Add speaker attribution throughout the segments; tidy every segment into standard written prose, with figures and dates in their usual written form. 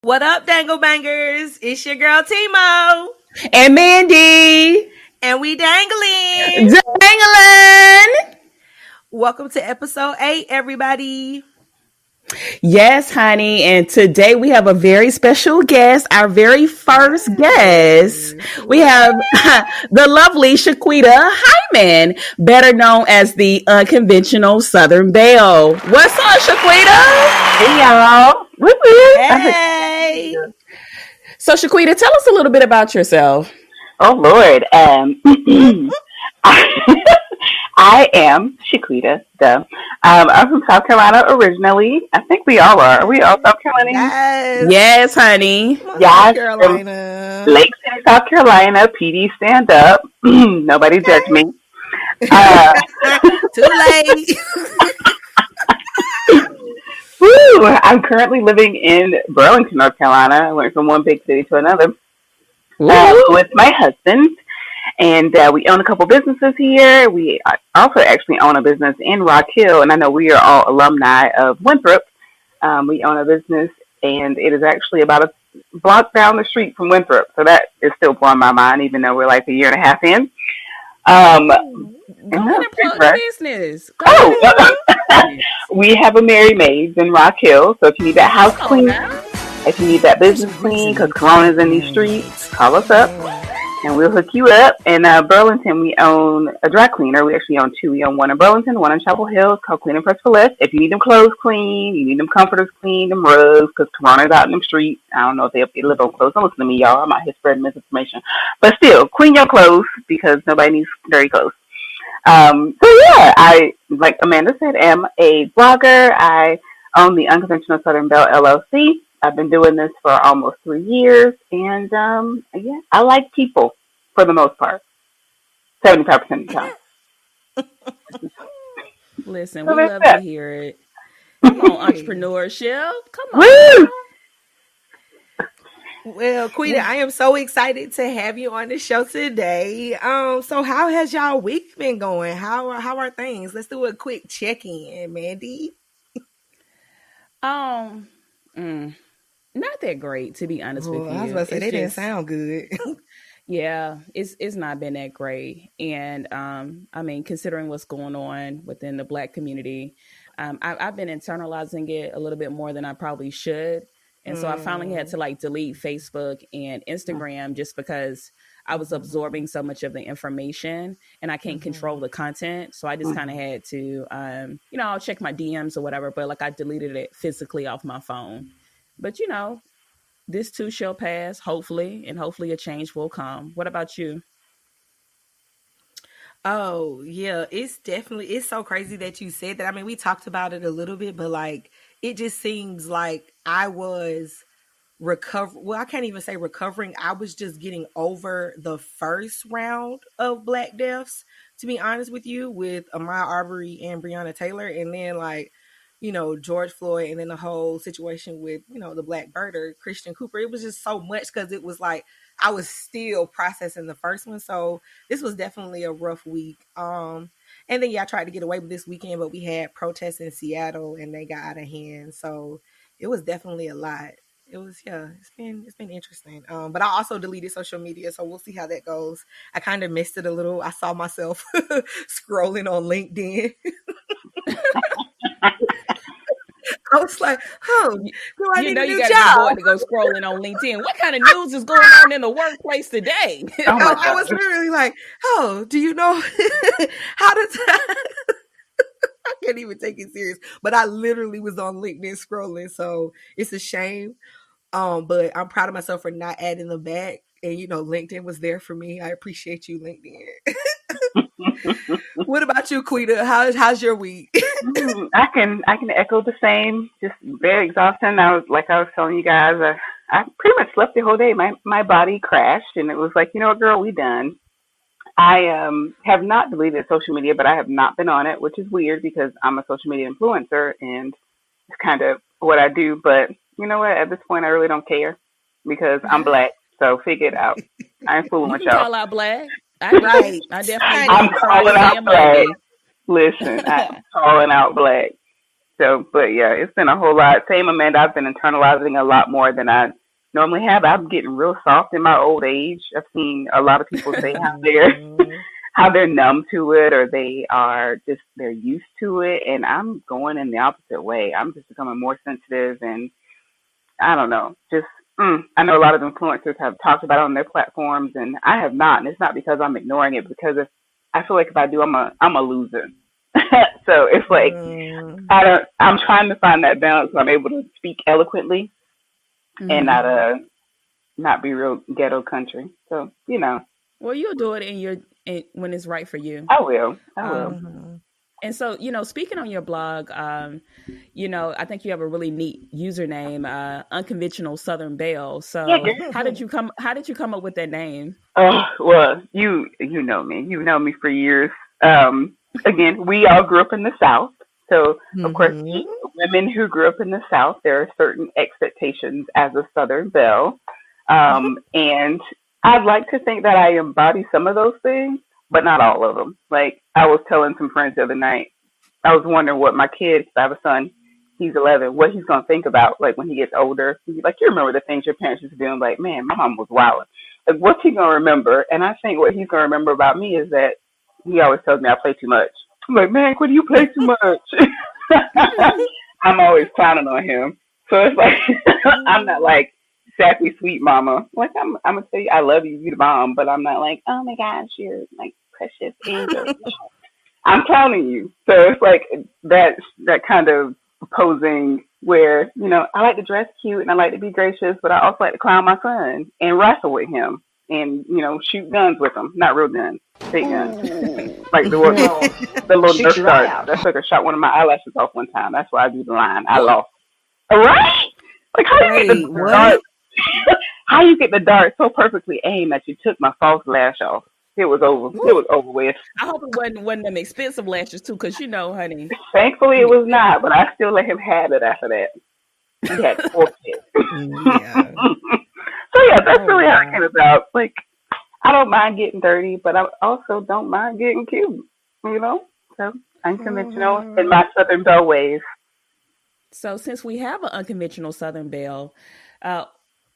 Speaker 1: What up, Danglebangers? It's your girl Timo,
Speaker 2: And Mandy.
Speaker 1: and we dangling.
Speaker 2: Danglin.
Speaker 1: Welcome to episode 8, everybody.
Speaker 2: Yes, honey. And today we have a very special guest, our very first guest.
Speaker 1: Yes.
Speaker 2: We have the lovely Shiquita Hyman, better known as the Unconventional Southern Belle. What's up, Shiquita?
Speaker 3: Hey y'all. Woo-woo.
Speaker 1: Hey.
Speaker 2: So, Shiquita, tell us a little bit about yourself.
Speaker 3: Oh Lord. I am Shiquita. Duh. I'm from South Carolina originally. I think we all are. Are we all South Carolinians?
Speaker 1: Yes.
Speaker 2: Yes, honey.
Speaker 1: Come on, South
Speaker 3: Yes. From
Speaker 1: Carolina.
Speaker 3: Lake City, South Carolina. PD stand up. Nobody judge me. Uh,
Speaker 1: Too late.
Speaker 3: Woo. I'm currently living in Burlington, North Carolina. I went from one big city to another with my husband. And we own a couple businesses here. We also actually own a business in Rock Hill, and I know we are all alumni of Winthrop. We own a business, and it is actually about a block down the street from Winthrop. So that is still blowing my mind, even though we're like a year and a half in. Um,
Speaker 2: Go ahead and plug the business. Go
Speaker 3: oh,
Speaker 2: ahead.
Speaker 3: we have a Mary Maids in Rock Hill. So if you need that house
Speaker 2: Come on
Speaker 3: clean,
Speaker 2: now.
Speaker 3: if you need that business clean, because Corona's in these streets, call us up. And we'll hook you up. In Burlington, we own a dry cleaner. We actually own two. We own one in Burlington, one in Chapel Hill. It's called Clean and Press for Less. If you need them clothes clean, you need them comforters clean, them rugs, because Corona's out in them streets. I don't know if they live on clothes. Don't listen to me, y'all. I'm out here spreading misinformation. But still, clean your clothes because nobody needs dirty clothes. I, like Amanda said, am a blogger. I own the Unconventional Southern Belle LLC. I've been doing this for almost 3 years, and I like people for the most part, 75% of the time.
Speaker 2: Listen,
Speaker 3: So
Speaker 2: we
Speaker 3: that's
Speaker 2: love
Speaker 3: that.
Speaker 2: to hear it. Come on, entrepreneurship. Come on
Speaker 3: Woo!
Speaker 2: now.
Speaker 1: Well, Quita, I am so excited to have you on the show today. So how has y'all week been going? How are things? Let's do a quick check-in, Mandy.
Speaker 2: Um, mm, Not that great, to be honest with
Speaker 1: Oh, I was
Speaker 2: you.
Speaker 1: about to say
Speaker 2: It's
Speaker 1: they didn't
Speaker 2: just,
Speaker 1: sound good.
Speaker 2: yeah, it's not been that great. And I mean, considering what's going on within the Black community, I've been internalizing it a little bit more than I probably should. And so I finally had
Speaker 1: Mm,
Speaker 2: to like delete Facebook and Instagram just because I was absorbing so much of the information and I can't control
Speaker 1: mhm.
Speaker 2: the content. So I just kind of had to, I'll check my DMs or whatever, but like I deleted it physically off my phone. But this too shall pass, hopefully, and hopefully a change will come. What about you?
Speaker 1: Oh, yeah, it's so crazy that you said that. I mean, we talked about it a little bit, but like it just seems like I was I can't even say recovering. I was just getting over the first round of Black deaths, to be honest with you, with Ahmaud Arbery and Breonna Taylor, and then like, George Floyd, and then the whole situation with, the Black birder, Christian Cooper. It was just so much because it was like I was still processing the first one. So this was definitely a rough week. And then I tried to get away with this weekend, but we had protests in Seattle and they got out of hand. So it was definitely a lot. It was, yeah, it's been interesting. But I also deleted social media, so we'll see how that goes. I kind of missed it a little. I saw myself scrolling on LinkedIn. I was like, oh,
Speaker 2: You,
Speaker 1: do I
Speaker 2: you
Speaker 1: need
Speaker 2: know
Speaker 1: a
Speaker 2: you
Speaker 1: new
Speaker 2: got to be
Speaker 1: job?
Speaker 2: bored to go scrolling on LinkedIn. What kind of news is going on in the workplace today?
Speaker 3: Oh my
Speaker 1: I was
Speaker 3: God.
Speaker 1: literally like, oh, do you know how to I can't even take it serious. But I literally was on LinkedIn scrolling, so it's a shame. But I'm proud of myself for not adding them back. And LinkedIn was there for me. I appreciate you, LinkedIn. What about you, Quita? How's your week?
Speaker 3: I can echo the same. Just very exhausting. I was telling you guys, I pretty much slept the whole day. My body crashed, and it was like, you know what, girl, we done. I have not deleted social media, but I have not been on it, which is weird because I'm a social media influencer and it's kind of what I do. But you know what? At this point, I really don't care because I'm black. So figure it out. I ain't fooling
Speaker 2: You
Speaker 3: with
Speaker 2: can
Speaker 3: y'all.
Speaker 2: call out Black. I
Speaker 1: Right.
Speaker 2: do. I definitely
Speaker 1: Honey.
Speaker 3: I'm
Speaker 2: do. Friday
Speaker 3: calling out
Speaker 2: and
Speaker 3: black.
Speaker 2: Monday.
Speaker 3: Listen, I'm calling out black. So, but yeah, it's been a whole lot. Same, Amanda. I've been internalizing a lot more than I normally have. I'm getting real soft in my old age. I've seen a lot of people say how they're
Speaker 1: Mhm.
Speaker 3: how they're numb to it, or they're used to it, and I'm going in the opposite way. I'm just becoming more sensitive, and I don't know, just I know a lot of influencers have talked about it on their platforms, and I have not. And it's not because I'm ignoring it, because if I feel like if I do, I'm a loser. So it's like
Speaker 1: Mm.
Speaker 3: I don't. I'm trying to find that balance where I'm able to speak eloquently and
Speaker 2: Mm-hmm.
Speaker 3: not be real ghetto country. So
Speaker 2: Well, you'll do it when it's right for you.
Speaker 3: I will. I will.
Speaker 2: Um,
Speaker 1: Mhm.
Speaker 2: and so, speaking on your blog, I think you have a really neat username, Unconventional Southern Belle.
Speaker 3: Yeah,
Speaker 2: So,
Speaker 3: girl.
Speaker 2: How did you come up with that name?
Speaker 3: Oh well, you know me. You've known me for years. Um, Again, we all grew up in the South, so of course,
Speaker 1: Mhm.
Speaker 3: women who grew up in the South, there are certain expectations as a Southern belle, and I'd like to think that I embody some of those things, but not all of them. Like I was telling some friends the other night, I was wondering what my kid, 'cause I have a son, he's 11, what he's gonna think about like when he gets older. He's like, you remember the things your parents used to do? I'm like, man, my mom was wild. Like, what's he gonna remember? And I think what he's gonna remember about me is that he always tells me I play too much. I'm like, man, could you play too much? I'm always clowning on him. So it's like I'm not like sassy sweet mama. Like I'm gonna tell you I love you, you the mom, but I'm not like, oh my gosh, you're like precious angel. I'm clowning you. So it's like that kind of posing where, I like to dress cute and I like to be gracious, but I also like to clown my son and wrestle with him and, shoot guns with him. Not real guns, fake guns.
Speaker 4: Ooh.
Speaker 3: Like the
Speaker 4: You know,
Speaker 3: little
Speaker 4: shoot
Speaker 3: Nerf
Speaker 4: your eye
Speaker 3: darts.
Speaker 4: out.
Speaker 3: That sucker shot one of my eyelashes off one time. That's why I do the line. I
Speaker 2: What?
Speaker 3: lost. All right? Like how you get
Speaker 1: Wait,
Speaker 3: the dart
Speaker 1: what?
Speaker 3: how you get the dart so perfectly aimed that you took my false lash off? It was over. It
Speaker 2: Woo!
Speaker 3: was over with.
Speaker 2: I hope it wasn't one of them expensive lashes too, because honey,
Speaker 3: Thankfully, it
Speaker 2: them
Speaker 3: was
Speaker 2: expensive.
Speaker 3: not, but I still let him have it after that. He had forfeit.
Speaker 1: Yeah.
Speaker 3: So yeah, that's
Speaker 2: Oh
Speaker 3: really how it
Speaker 2: wow.
Speaker 3: came about. Like I don't mind getting dirty, but I also don't mind getting cute. You know, so unconventional in
Speaker 1: Mhm.
Speaker 3: my Southern Belle ways.
Speaker 2: So since we have an unconventional Southern Belle, uh,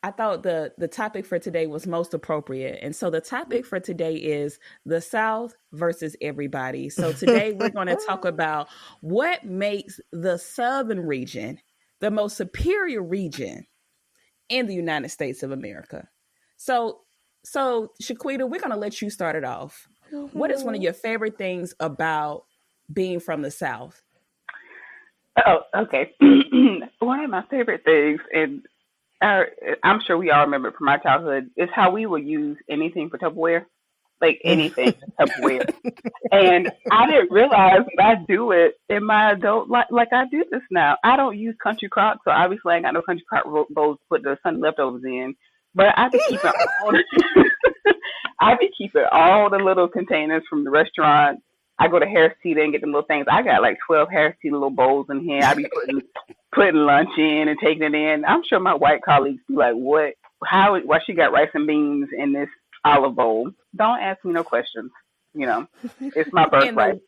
Speaker 2: I thought the topic for today was most appropriate. And so the topic for today is the South versus everybody. So today we're going to talk about what makes the Southern region the most superior region in the United States of America. So Shiquita, we're going to let you start it off. What is one of
Speaker 1: Mhm.
Speaker 2: your favorite things about being from the South?
Speaker 3: Oh, okay. One of my favorite things, and uh, I'm sure we all remember it from our childhood, is how we would use anything for Tupperware, like anything for Tupperware. And I didn't realize that I do it in my adult life. Like I do this now. I don't use country crock, so obviously I ain't got no country crock bowls to put the Sunday leftovers in. But I be keeping all I be keeping all the little containers from the restaurant. I go to Harris Teeter and get them little things. I got like 12 Harris Teeter little bowls in here. I be putting lunch in and taking it in. I'm sure my white colleagues be like, "What? How? Why she got rice and beans in this olive bowl?" Don't ask me no questions. You know, it's my
Speaker 2: And
Speaker 3: birthright.
Speaker 2: the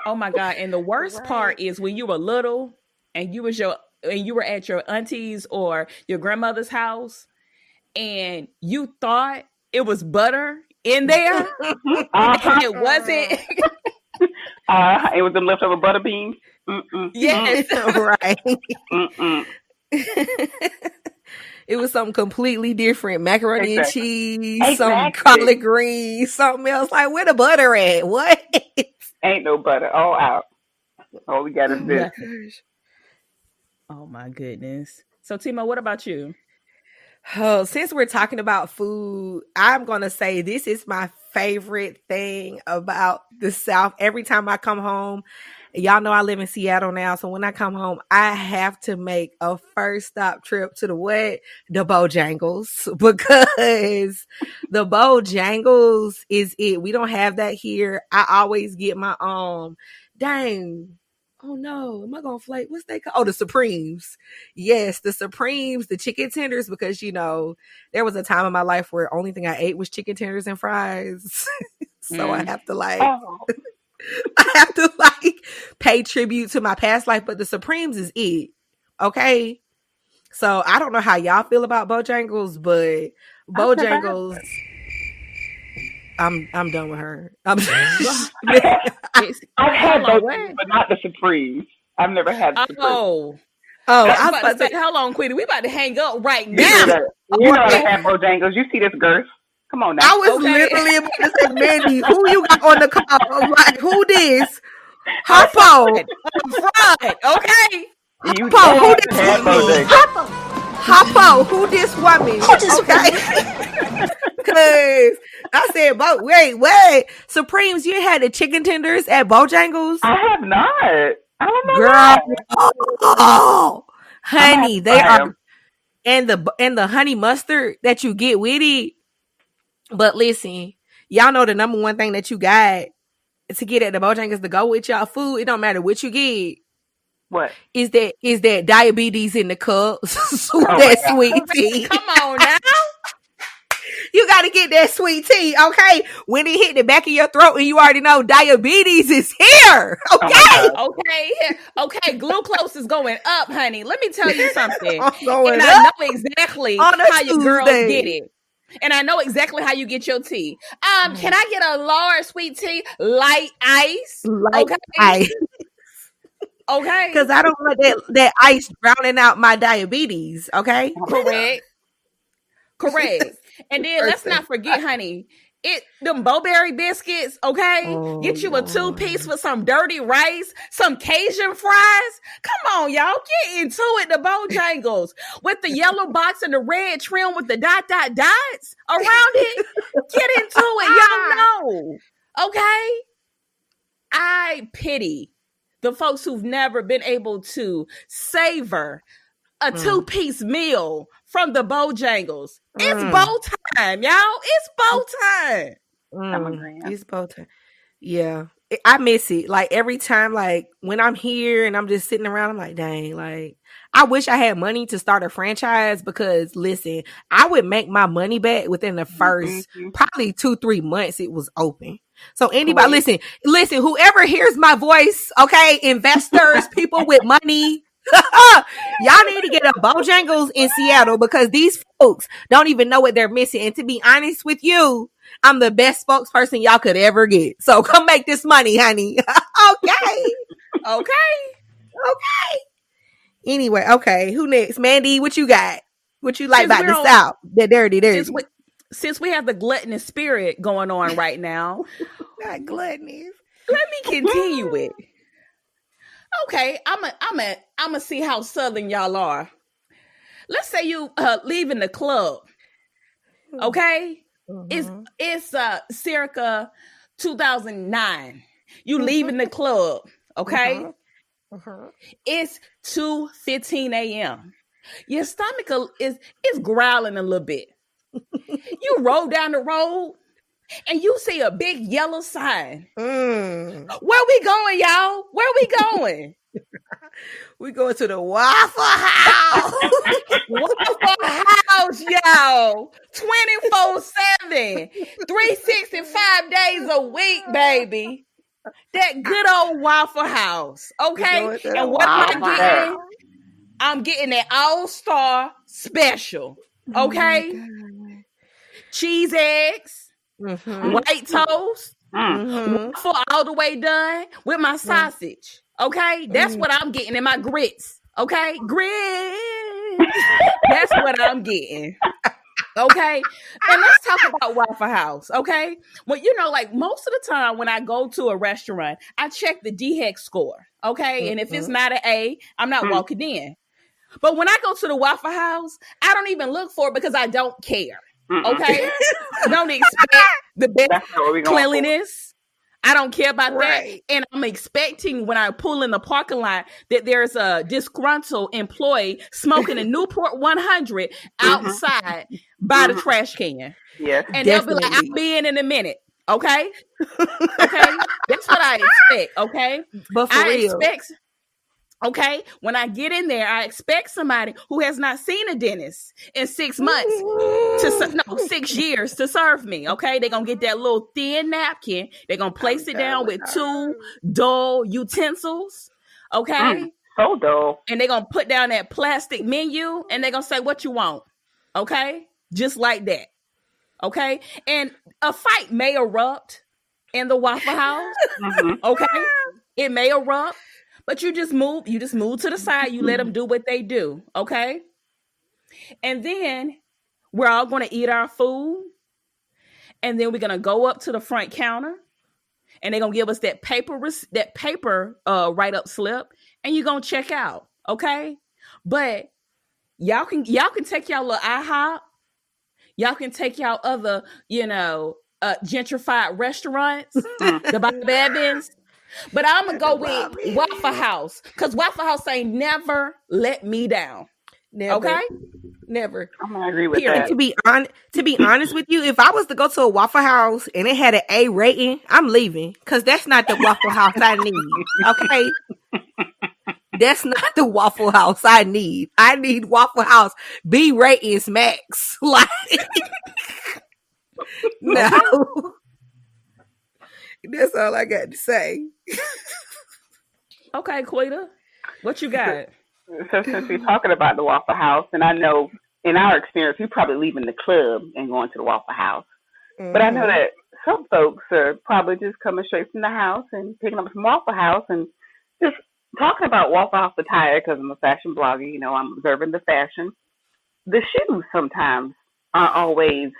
Speaker 2: Oh my God. And the worst
Speaker 1: Right.
Speaker 2: part is when you were little and you were at your auntie's or your grandmother's house and you thought it was butter in there
Speaker 3: Uh
Speaker 2: and
Speaker 3: huh.
Speaker 2: it wasn't.
Speaker 3: It was them leftover butter beans. Mm mm mm
Speaker 2: Yes.
Speaker 1: Right.
Speaker 3: mm mm.
Speaker 1: It was something completely different. Macaroni and
Speaker 3: Exactly.
Speaker 1: cheese, some
Speaker 3: Exactly.
Speaker 1: collard greens, something else. Like, where the butter at? What?
Speaker 3: Ain't no butter. All out. All we got is
Speaker 1: Oh my
Speaker 3: this.
Speaker 2: Nothing.
Speaker 1: gosh.
Speaker 2: Oh my goodness. So Timo, what about you?
Speaker 1: Oh, since we're talking about food, I'm going to say this is my favorite thing about the South. Every time I come home, y'all know I live in Seattle now. So when I come home, I have to make a first stop trip to the what? The Bojangles, because the Bojangles is it. We don't have that here. I always get my, dang. Oh no, am I gonna flake? What's they called? Oh, the Supremes. Yes, the Supremes, the chicken tenders, because there was a time in my life where only thing I ate was chicken tenders and fries. So I
Speaker 2: Mm.
Speaker 1: have to like
Speaker 3: Oh.
Speaker 1: I have to like pay tribute to my past life, but the Supremes is it. Okay. So I don't know how y'all feel about Bojangles, but Bojangles, I'm done with her.
Speaker 3: I've had Bojangles, but not the Supremes. I've never had the Supremes.
Speaker 2: I was about to say, hold on, Queenie. We about to hang up right now.
Speaker 3: You know I have Bojangles. You see this girth? Come on now.
Speaker 1: I was literally about to say, Mandy, who you got on the call? Like, who this? Harpo.
Speaker 2: Fried, okay?
Speaker 1: Harpo, who this woman? Harpo, who this woman? Okay. Because I said, wait. Supremes, you had the chicken tenders at Bojangles?
Speaker 3: I have not. I don't know.
Speaker 1: Girl. Oh, honey, they are. And the honey mustard that you get with it. But listen, y'all know the number one thing that you got to get at the Bojangles to go with y'all food. It don't matter what you get.
Speaker 3: What
Speaker 1: is that diabetes in the cup? That sweet tea.
Speaker 2: Come on now.
Speaker 1: You got to get that sweet tea, okay? When it hit the back of your throat and you already know diabetes is here, okay?
Speaker 2: Okay. Glucose is going up, honey. Let me tell you something.
Speaker 1: I
Speaker 2: know exactly how your girls get it. And I know exactly how you get your tea. Can I get a large sweet tea, light ice?
Speaker 1: Ice.
Speaker 2: Okay.
Speaker 1: Because I don't want that ice drowning out my diabetes, okay?
Speaker 2: Correct. And then let's not forget, honey, them Bowberry biscuits, okay? Get you a 2-piece with some dirty rice, some Cajun fries. Come on, y'all. Get into it, the Bojangles. With the yellow box and the red trim with the dots around it. Get into it. Y'all know. Okay? I pity the folks who've never been able to savor a 2-piece meal from the Bojangles. It's bow time, y'all. It's bow time.
Speaker 1: It's bow time. Yeah. I miss it. Like every time, like when I'm here and I'm just sitting around, I'm like, dang, like I wish I had money to start a franchise because listen, I would make my money back within the first probably 2-3 months it was open. So anybody, listen, whoever hears my voice, okay, investors, people with money, y'all need to get a Bojangles in Seattle because these folks don't even know what they're missing. And to be honest with you, I'm the best spokesperson y'all could ever get. So come make this money, honey. Okay. Anyway, okay. Who next? Mandy, what you got? What you like about the South? The dirty.
Speaker 2: Since we have the gluttonous spirit going on right now.
Speaker 1: Not gluttonous.
Speaker 2: Let me continue it. Okay, I'm a see how Southern y'all are. Let's say you leaving the club. Okay, it's circa 2009. You leaving the club. Okay, it's 2:15 a.m. Your stomach is growling a little bit. You roll down the road and you see a big yellow sign. Where we going, y'all? Where we going?
Speaker 1: We going to the Waffle House.
Speaker 2: Waffle House, y'all. 24/7. 365 days a week, baby. That good old Waffle House. Okay? And what am I getting? I'm getting that all-star special. Okay? Cheese eggs, white toast, waffle all the way done with my sausage. Okay? That's what I'm getting in my grits. Okay? Grits. That's what I'm getting. Okay? And let's talk about Waffle House. Okay? Well, you know, like most of the time when I go to a restaurant, I check the DHEC score. Okay? And if it's not an A, I'm not walking in. But when I go to the Waffle House, I don't even look for it because I don't care. Okay? I don't expect the best cleanliness. I don't care about that. And I'm expecting when I pull in the parking lot that there's a disgruntled employee smoking a Newport 100 outside by the trash can.
Speaker 3: Yeah.
Speaker 2: And they'll be like, I'll be in a minute. Okay? Okay? That's what I expect. Okay?
Speaker 1: But for real.
Speaker 2: Okay, when I get in there, I expect somebody who has not seen a dentist in 6 months 6 years to serve me. Okay, they're gonna get that little thin napkin. They're gonna place it down with two dull utensils. Okay,
Speaker 3: So dull.
Speaker 2: and they're gonna put down that plastic menu, and they're gonna say, "What you want?" Okay, just like that. Okay, and a fight may erupt in the Waffle House. Okay, it may erupt. But you just move to the side. You let them do what they do. Okay. And then we're all going to eat our food. And then we're going to go up to the front counter. And they're going to give us that paper write-up slip. And you're going to check out. Okay. But y'all can take y'all little IHOP. Y'all can take y'all other, gentrified restaurants. The Bob Evans. But I'm going to go with Waffle House, because Waffle House ain't never let me down.
Speaker 1: Never.
Speaker 2: Okay?
Speaker 1: Never.
Speaker 3: I'm gonna agree with
Speaker 1: Period.
Speaker 3: that.
Speaker 1: To be honest with you, if I was to go to a Waffle House and it had an A rating, I'm leaving, because that's not the Waffle House I need. Okay? That's not the Waffle House I need. I need Waffle House B ratings max. Like, no. That's all I got to say.
Speaker 2: Okay, Quita, what you got?
Speaker 3: So since we're talking about the Waffle House, and I know in our experience, we probably leaving the club and going to the Waffle House. But I know that some folks are probably just coming straight from the house and picking up some Waffle House and just talking about Waffle House attire, because I'm a fashion blogger. I'm observing the fashion. The shoes sometimes aren't always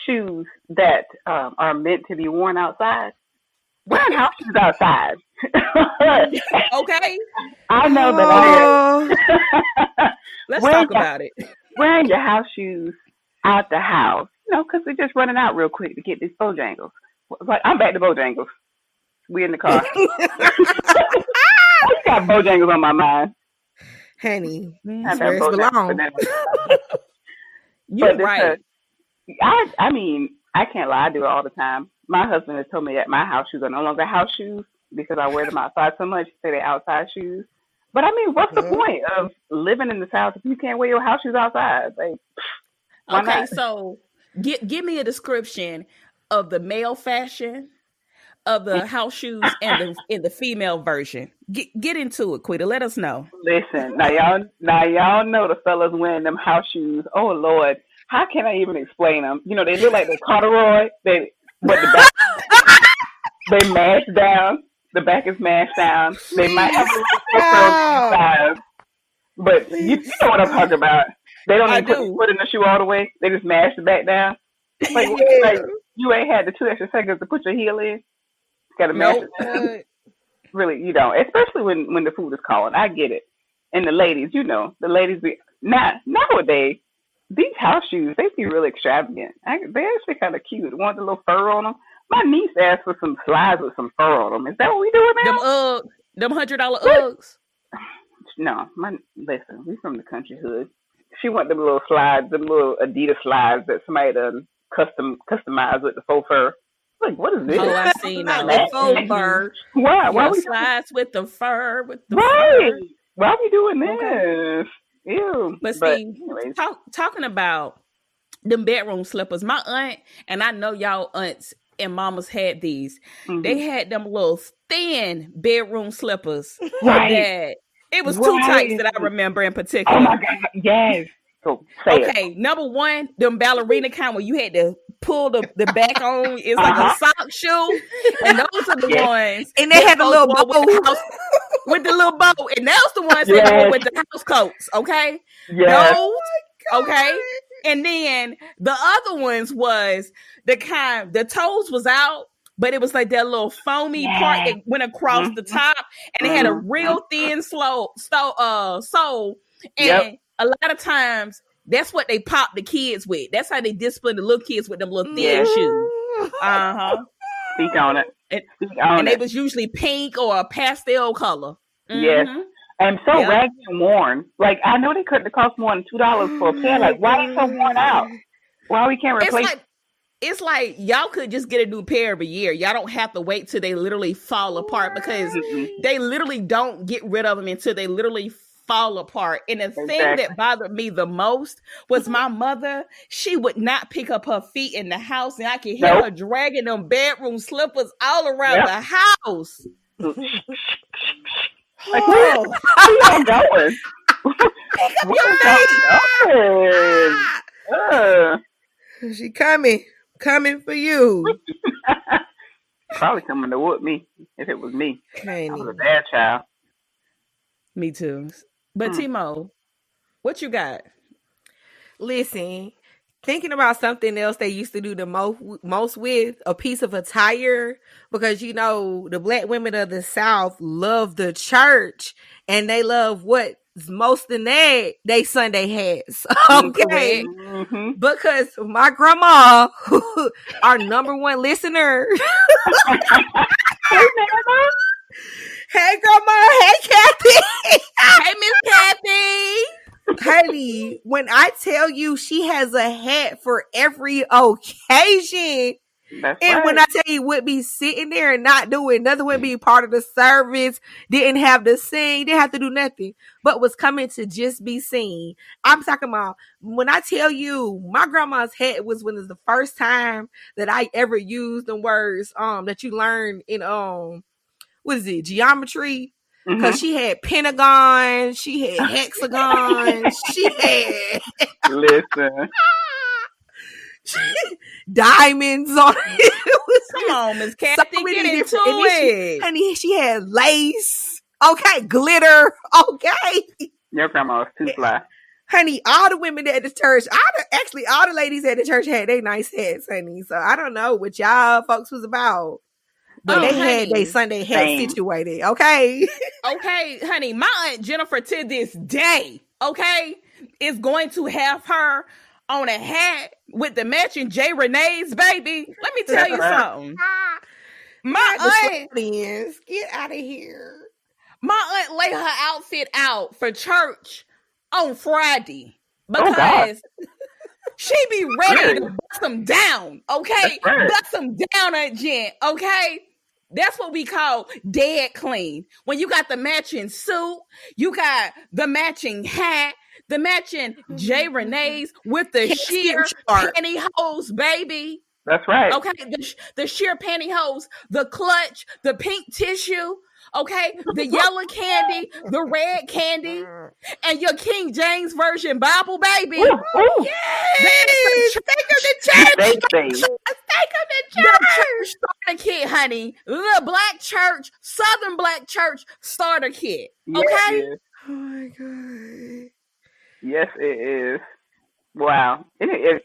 Speaker 3: shoes that are meant to be worn outside. Wearing house shoes outside.
Speaker 2: Okay.
Speaker 3: I know that
Speaker 2: Let's talk about it.
Speaker 3: wearing your house shoes out the house, because we're just running out real quick to get these Bojangles. Like, I'm back to Bojangles. We in the car. I got Bojangles on my mind.
Speaker 1: Honey,
Speaker 3: I
Speaker 1: that's where it belongs.
Speaker 2: You're right.
Speaker 3: I mean, I can't lie. I do it all the time. My husband has told me that my house shoes are no longer house shoes because I wear them outside so much. Say they're outside shoes. But I mean, what's the point of living in the South if you can't wear your house shoes outside? Like, why
Speaker 2: Okay,
Speaker 3: not?
Speaker 2: so give me a description of the male fashion of the house shoes and in the female version. Get into it, Quita. Let us know.
Speaker 3: Listen, now y'all know the fellas wearing them house shoes. Oh Lord, how can I even explain them? They look like they're corduroy. But the back, they mash down. The back is mashed down. They might have a little size, but you know what I'm talking about. They don't even put the foot in the shoe all the way. They just mash the back down. Like you ain't had the 2 extra seconds to put your heel in. Got to mash it down. Really, you don't. Especially when the food is calling. I get it. And the ladies, nowadays, these house shoes, they be really extravagant. They're actually kind of cute. They want the little fur on them. My niece asked for some slides with some fur on them. Is that what we doing now?
Speaker 2: Them $100 Uggs.
Speaker 3: No, listen, we from the country hood. She want them little slides, them little Adidas slides that somebody done customized with the faux fur. Like, what is this?
Speaker 2: Oh, I seen that.
Speaker 1: With faux fur.
Speaker 3: Why we
Speaker 2: slides with the fur?
Speaker 3: Right.
Speaker 2: Fur.
Speaker 3: Why are we doing this?
Speaker 2: Okay.
Speaker 3: Ew.
Speaker 2: But see, talking about them bedroom slippers, my aunt, and I know y'all aunts and mamas had these. Mm-hmm. They had them little thin bedroom slippers.
Speaker 3: Right.
Speaker 2: It was two types that I remember in particular.
Speaker 3: Oh my God, yes. So
Speaker 2: okay, number one, them ballerina kind where you had to pull the back on. It's like a sock shoe. And those are the ones.
Speaker 1: And they had the little bow.
Speaker 2: With the little bow. And those the ones that go with the house coats, okay?
Speaker 3: Yes.
Speaker 2: Those, okay? And then the other ones was the kind, the toes was out, but it was like that little foamy part that went across the top, and it had a real thin sole. And a lot of times, that's what they pop the kids with. That's how they discipline the little kids with them little thin shoes.
Speaker 3: Speak on it.
Speaker 2: And it was usually pink or a pastel color.
Speaker 3: Yes. And so raggedy and worn. Like, I know they couldn't cost more than $2 for a pair. Like, why are they so worn out? Why we can't replace
Speaker 2: it's like y'all could just get a new pair every year. Y'all don't have to wait till they literally fall apart, because they literally don't get rid of them until they literally fall apart. And the thing that bothered me the most was my mother. She would not pick up her feet in the house, and I could hear her dragging them bedroom slippers all around the house.
Speaker 3: Like, where are you going?
Speaker 2: Pick up your feet.
Speaker 1: She coming for you.
Speaker 3: Probably coming to whoop me if it was me.
Speaker 1: I
Speaker 3: was a bad child.
Speaker 2: Me too. But Timo, what you got?
Speaker 1: Listen, thinking about something else they used to do the most with, a piece of attire, because you know the black women of the South love the church, and they love what's most in that, they Sunday hats. Okay.
Speaker 3: Mm-hmm.
Speaker 1: Because my grandma, our number one listener. Hey, grandma. Hey, Kathy.
Speaker 2: Hey, Miss Kathy.
Speaker 1: Honey, when I tell you she has a hat for every occasion.
Speaker 3: That's
Speaker 1: and
Speaker 3: right.
Speaker 1: When I tell you would be sitting there and not doing nothing, would be part of the service, didn't have to sing, didn't have to do nothing, but was coming to just be seen. I'm talking about when I tell you my grandma's hat was when it was the first time that I ever used the words that you learn in what is it, geometry? Because she had pentagons, she had hexagons, she had
Speaker 3: listen.
Speaker 1: diamonds on it.
Speaker 2: Come on, Miss Kathy, get into it.
Speaker 1: Honey, she had lace. Okay, glitter. Okay.
Speaker 3: Your grandma was too fly.
Speaker 1: Honey, all the women at the church, all the ladies at the church had their nice hats, honey. So I don't know what y'all folks was about. But they had their Sunday hat situated, okay?
Speaker 2: Okay, honey, my Aunt Jennifer to this day, okay, is going to have her on a hat with the matching J. Renee's, baby. Let me tell you something. My aunt,
Speaker 1: get out of here.
Speaker 2: My aunt lay her outfit out for church on Friday because she be ready to bust them down, okay? Bust them down, Aunt Jen, okay? That's what we call dead clean. When you got the matching suit, you got the matching hat, the matching J. Renee's with the sheer pantyhose, baby.
Speaker 3: That's right.
Speaker 2: Okay, the sheer pantyhose, the clutch, the pink tissue, okay, the yellow candy, the red candy, and your King James Version Bible, baby.
Speaker 1: Yes! Take them to church.
Speaker 3: Take them
Speaker 2: to church starter kit, honey. The black church, Southern black church starter kit. Okay?
Speaker 3: Yes.
Speaker 1: Oh my God.
Speaker 3: Yes, it is. Wow.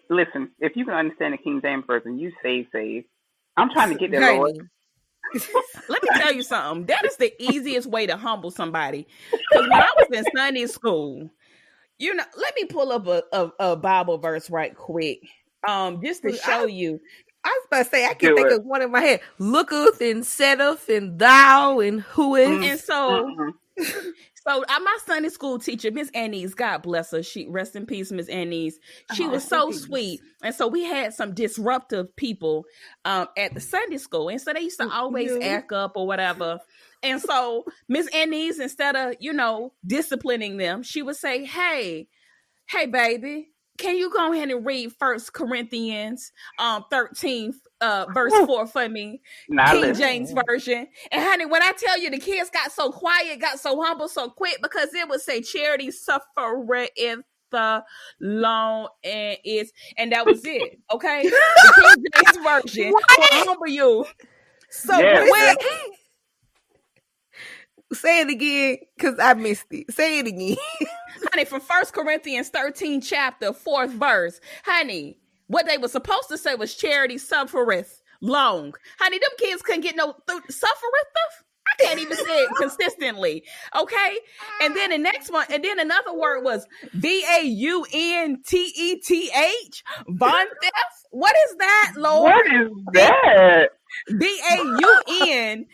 Speaker 3: Listen, if you can understand the King James Version, you save. I'm trying to get there, Lord.
Speaker 2: Let me tell you something. That is the easiest way to humble somebody. Because when I was in Sunday school, you know, let me pull up a Bible verse right quick. Just to show you.
Speaker 1: I was about to say, I can think of one in my head. Looketh and setteth and thou and who is.
Speaker 2: And so, my Sunday school teacher, Miss Annie's, God bless her. She rest in peace, Miss Annie's. She was so sweet. And so we had some disruptive people at the Sunday school. And so they used to always act up or whatever. And so Miss Annie's, instead of, disciplining them, she would say, hey, baby, can you go ahead and read 1 Corinthians 13, verse 4 for me? King James Version. And honey, when I tell you the kids got so quiet, got so humble so quick, because it would say charity suffereth the long and that was it. Okay? The King James Version will humble you. So
Speaker 1: say it again, because I missed it. Say it again.
Speaker 2: Honey, from 1 Corinthians 13 chapter, 4th verse. Honey, what they were supposed to say was charity suffereth long. Honey, them kids couldn't get no suffereth. I can't even say it consistently. Okay? And then the next one, and then another word was VAUNTETH. Bontheth. What is that, Lord?
Speaker 3: What is that?
Speaker 2: BAUNTETH.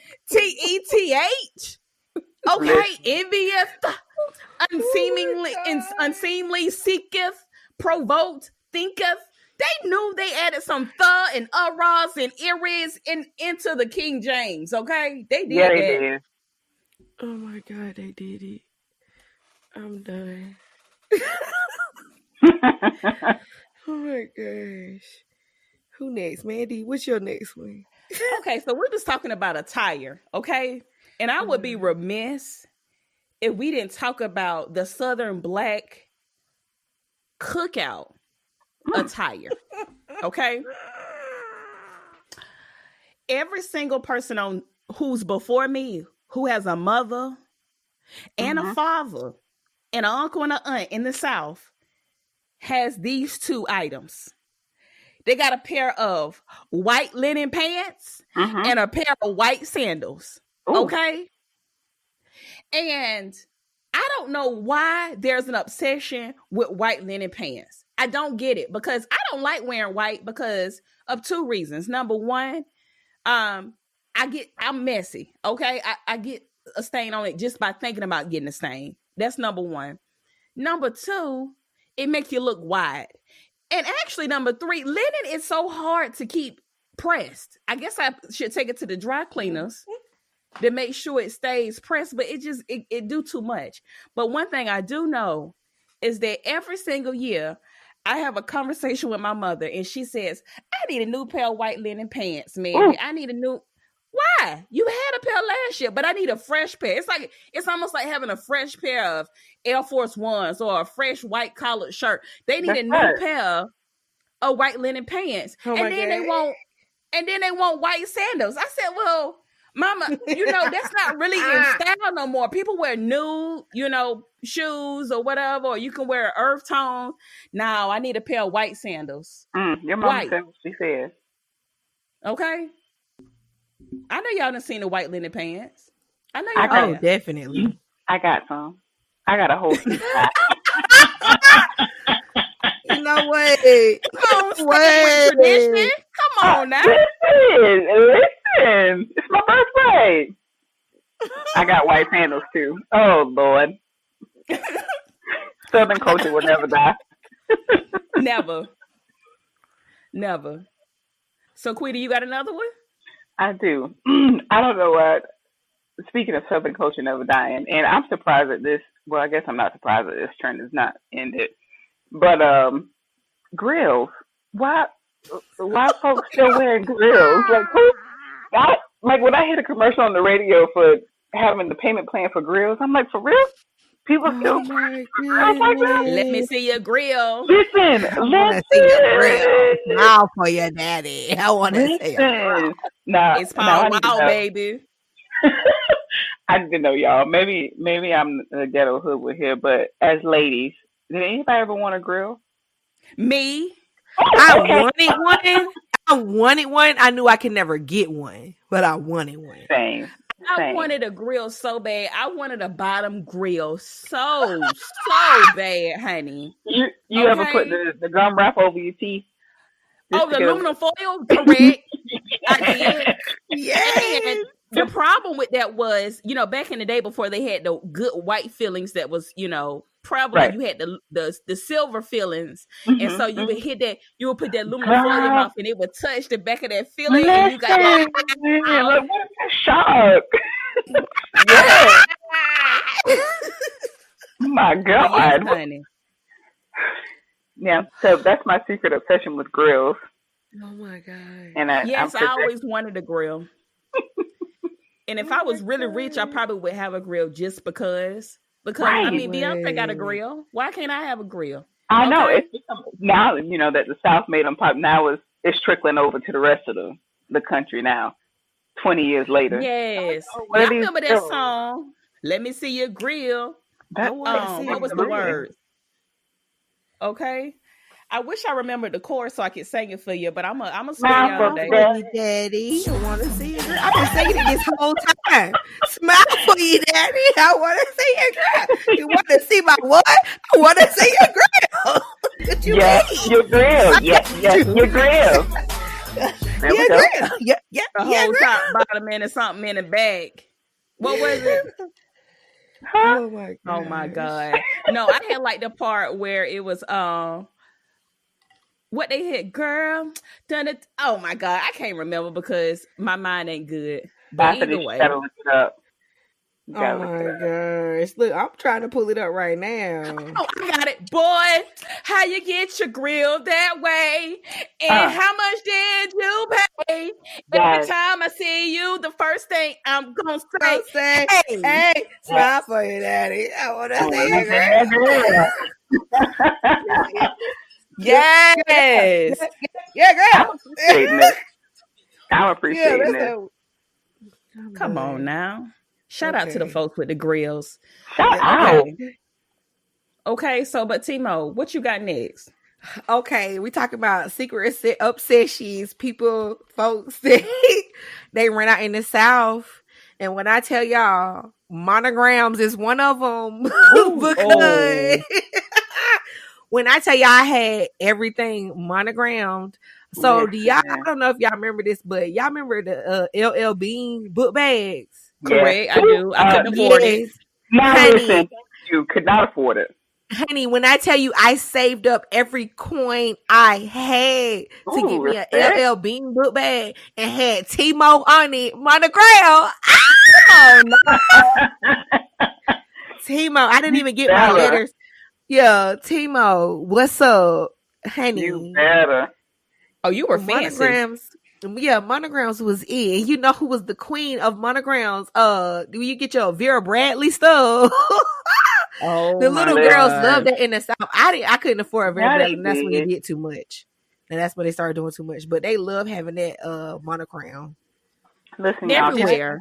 Speaker 2: Okay, envious, unseemly seeketh, provoked, thinketh. They knew they added some th and ras and ears into the King James. Okay, they
Speaker 3: Yeah,
Speaker 2: did
Speaker 3: they
Speaker 2: that.
Speaker 3: did.
Speaker 1: Oh my God, they did it. I'm done. Oh my gosh. Who next? Mandy, what's your next one?
Speaker 2: Okay, so we're just talking about attire. Okay, and I would be remiss if we didn't talk about the Southern Black cookout attire. Okay, every single person on who's before me who has a mother and a father and an uncle and an aunt in the South has these two items. They got a pair of white linen pants and a pair of white sandals.
Speaker 3: Ooh.
Speaker 2: Okay? And I don't know why there's an obsession with white linen pants. I don't get it because I don't like wearing white because of two reasons. Number one, I'm messy. Okay. I get a stain on it just by thinking about getting a stain. That's number one. Number two, it makes you look wide. And actually, number three, linen is so hard to keep pressed. I guess I should take it to the dry cleaners to make sure it stays pressed, but it do too much. But one thing I do know is that every single year I have a conversation with my mother and she says, I need a new pair of white linen pants, Mandy. I need a new. Why? You had a pair last year, but I need a fresh pair. It's almost like having a fresh pair of Air Force Ones or a fresh white collared shirt. They need a new pair of white linen pants.
Speaker 1: Oh
Speaker 2: and then they want white sandals. I said, well, Mama, that's not really in style no more. People wear nude, shoes or whatever, or you can wear earth tone. Now I need a pair of white sandals.
Speaker 3: Your mama said what she said.
Speaker 2: Okay. I know y'all done seen the white linen pants. I know y'all have.
Speaker 1: Definitely.
Speaker 3: I got some. I got a whole suit.
Speaker 1: You know what?
Speaker 2: Come on, with tradition. Come on now.
Speaker 3: Listen. It's my birthday. I got white sandals too. Oh Lord. Southern culture will never die.
Speaker 2: Never. So, Quita, you got another one?
Speaker 3: I do. I don't know what. Speaking of Southern culture never dying, and I'm surprised at this. Well, I guess I'm not surprised that this trend is not ended. But grills. Why folks still wearing grills? Like when I hear a commercial on the radio for having the payment plan for grills, I'm like, for real? People still grills like that?
Speaker 2: Let me see your grill.
Speaker 3: Listen.
Speaker 1: I want to see your grill. Now for your daddy. I want to see your grill.
Speaker 2: It's Paul Wow, baby.
Speaker 3: I didn't know, y'all. Maybe I'm a ghetto hood with here, but as ladies, did anybody ever want a grill?
Speaker 2: Me.
Speaker 1: I wanted one. I knew I could never get one, but I wanted one.
Speaker 3: Same.
Speaker 2: I wanted a grill so bad. I wanted a bottom grill so bad, honey.
Speaker 3: You ever put the gum wrap over your teeth?
Speaker 2: Oh, the aluminum foil? Correct. I did.
Speaker 1: Yeah.
Speaker 2: And the problem with that was, back in the day before they had the good white fillings that was, prevalent, you had the silver fillings. And so you would hit that, you would put that aluminum foil in your mouth and it would touch the back of that filling and you got
Speaker 3: like, what a shock. Yeah. My God.
Speaker 2: Yes, honey.
Speaker 3: Yeah, so that's my secret obsession with grills.
Speaker 1: Oh my God.
Speaker 3: And
Speaker 2: I always wanted a grill. And if I was really rich, I probably would have a grill just because. Because Beyonce got a grill. Why can't I have a grill?
Speaker 3: I know. It's now, that the South made them pop. Now it's trickling over to the rest of the country now. 20 years later.
Speaker 2: Yes. I remember that song. Let me see your grill. What was the words? Okay. I wish I remembered the chorus so I could sing it for you, but I'm a smile y'all today.
Speaker 1: For you, Daddy. I want to see you. I've been singing it this whole time. Smile for you, Daddy. I want to see your grill. You want to see my what? I want to see your grill. What you mean?
Speaker 3: Your grill. Yes, your grill.
Speaker 1: Your grill. Yeah.
Speaker 2: The whole top, bottom, and something in the bag. What was it?
Speaker 1: Oh my God.
Speaker 2: Oh my God. No, I had like the part where it was what they hit, girl. Done it. Oh my God, I can't remember because my mind ain't good. But
Speaker 3: After
Speaker 2: either
Speaker 3: this, you
Speaker 2: way,
Speaker 3: gotta look it up. You
Speaker 1: Oh
Speaker 3: gotta look
Speaker 1: my
Speaker 3: it up.
Speaker 1: gosh. Look, I'm trying to pull it up right now.
Speaker 2: oh, I got it, boy. How you get your grill that way? And how much did you pay? Every
Speaker 3: Yes.
Speaker 2: time I see you, the first thing I'm gonna say,
Speaker 1: Don't say,
Speaker 2: hey.
Speaker 1: hey,
Speaker 3: Yes.
Speaker 1: smile for you, daddy. I want to
Speaker 3: I
Speaker 1: see
Speaker 3: wanna
Speaker 1: you,
Speaker 3: say that girl.
Speaker 1: girl.
Speaker 2: Yes.
Speaker 1: Yeah,
Speaker 3: I'm
Speaker 1: girl.
Speaker 3: appreciating this. I'm
Speaker 1: Yeah,
Speaker 3: appreciating
Speaker 1: that's
Speaker 3: this.
Speaker 1: a. I'm
Speaker 2: Come on
Speaker 1: done.
Speaker 2: now. Shout out to the
Speaker 1: Okay.
Speaker 2: folks with the grills.
Speaker 3: Shout
Speaker 1: Yeah,
Speaker 3: out.
Speaker 2: Okay. Okay, so but Timo, what you got next?
Speaker 1: okay, we talking about secret obsessions. People, folks, they run out in the South, and when I tell y'all, monograms is one of them because when I tell y'all I had everything monogrammed. So do y'all? I
Speaker 3: Listen.
Speaker 1: don't know if y'all remember this, but y'all remember the LL Bean book bags?
Speaker 3: Yes.
Speaker 2: Correct, I do. I couldn't afford it.
Speaker 1: Yes,
Speaker 3: Now
Speaker 1: honey.
Speaker 3: listen, you could not afford it.
Speaker 1: Honey, when I tell you I saved up every coin I had to get
Speaker 3: Ooh,
Speaker 1: me a
Speaker 3: respect.
Speaker 1: LL Bean book bag and had Timo on it, monogram.
Speaker 2: Oh no.
Speaker 1: Timo, I didn't even get my
Speaker 3: better.
Speaker 1: letters. Yeah, Timo, what's up,
Speaker 3: You
Speaker 1: honey?
Speaker 3: better.
Speaker 2: Oh, you were fancy.
Speaker 1: Monograms. Yeah, monograms was it. And you know who was the queen of monograms? Do you get your Vera Bradley stuff?
Speaker 2: Oh
Speaker 1: The
Speaker 2: my
Speaker 1: little girls
Speaker 2: God.
Speaker 1: love that in the South. I couldn't afford a Vera
Speaker 3: Yeah,
Speaker 1: Bradley,
Speaker 3: they
Speaker 1: and that's when you
Speaker 3: did.
Speaker 1: did too much. And that's when they started doing too much. But they love having that monogram.
Speaker 3: Listen, y'all.
Speaker 2: Everywhere.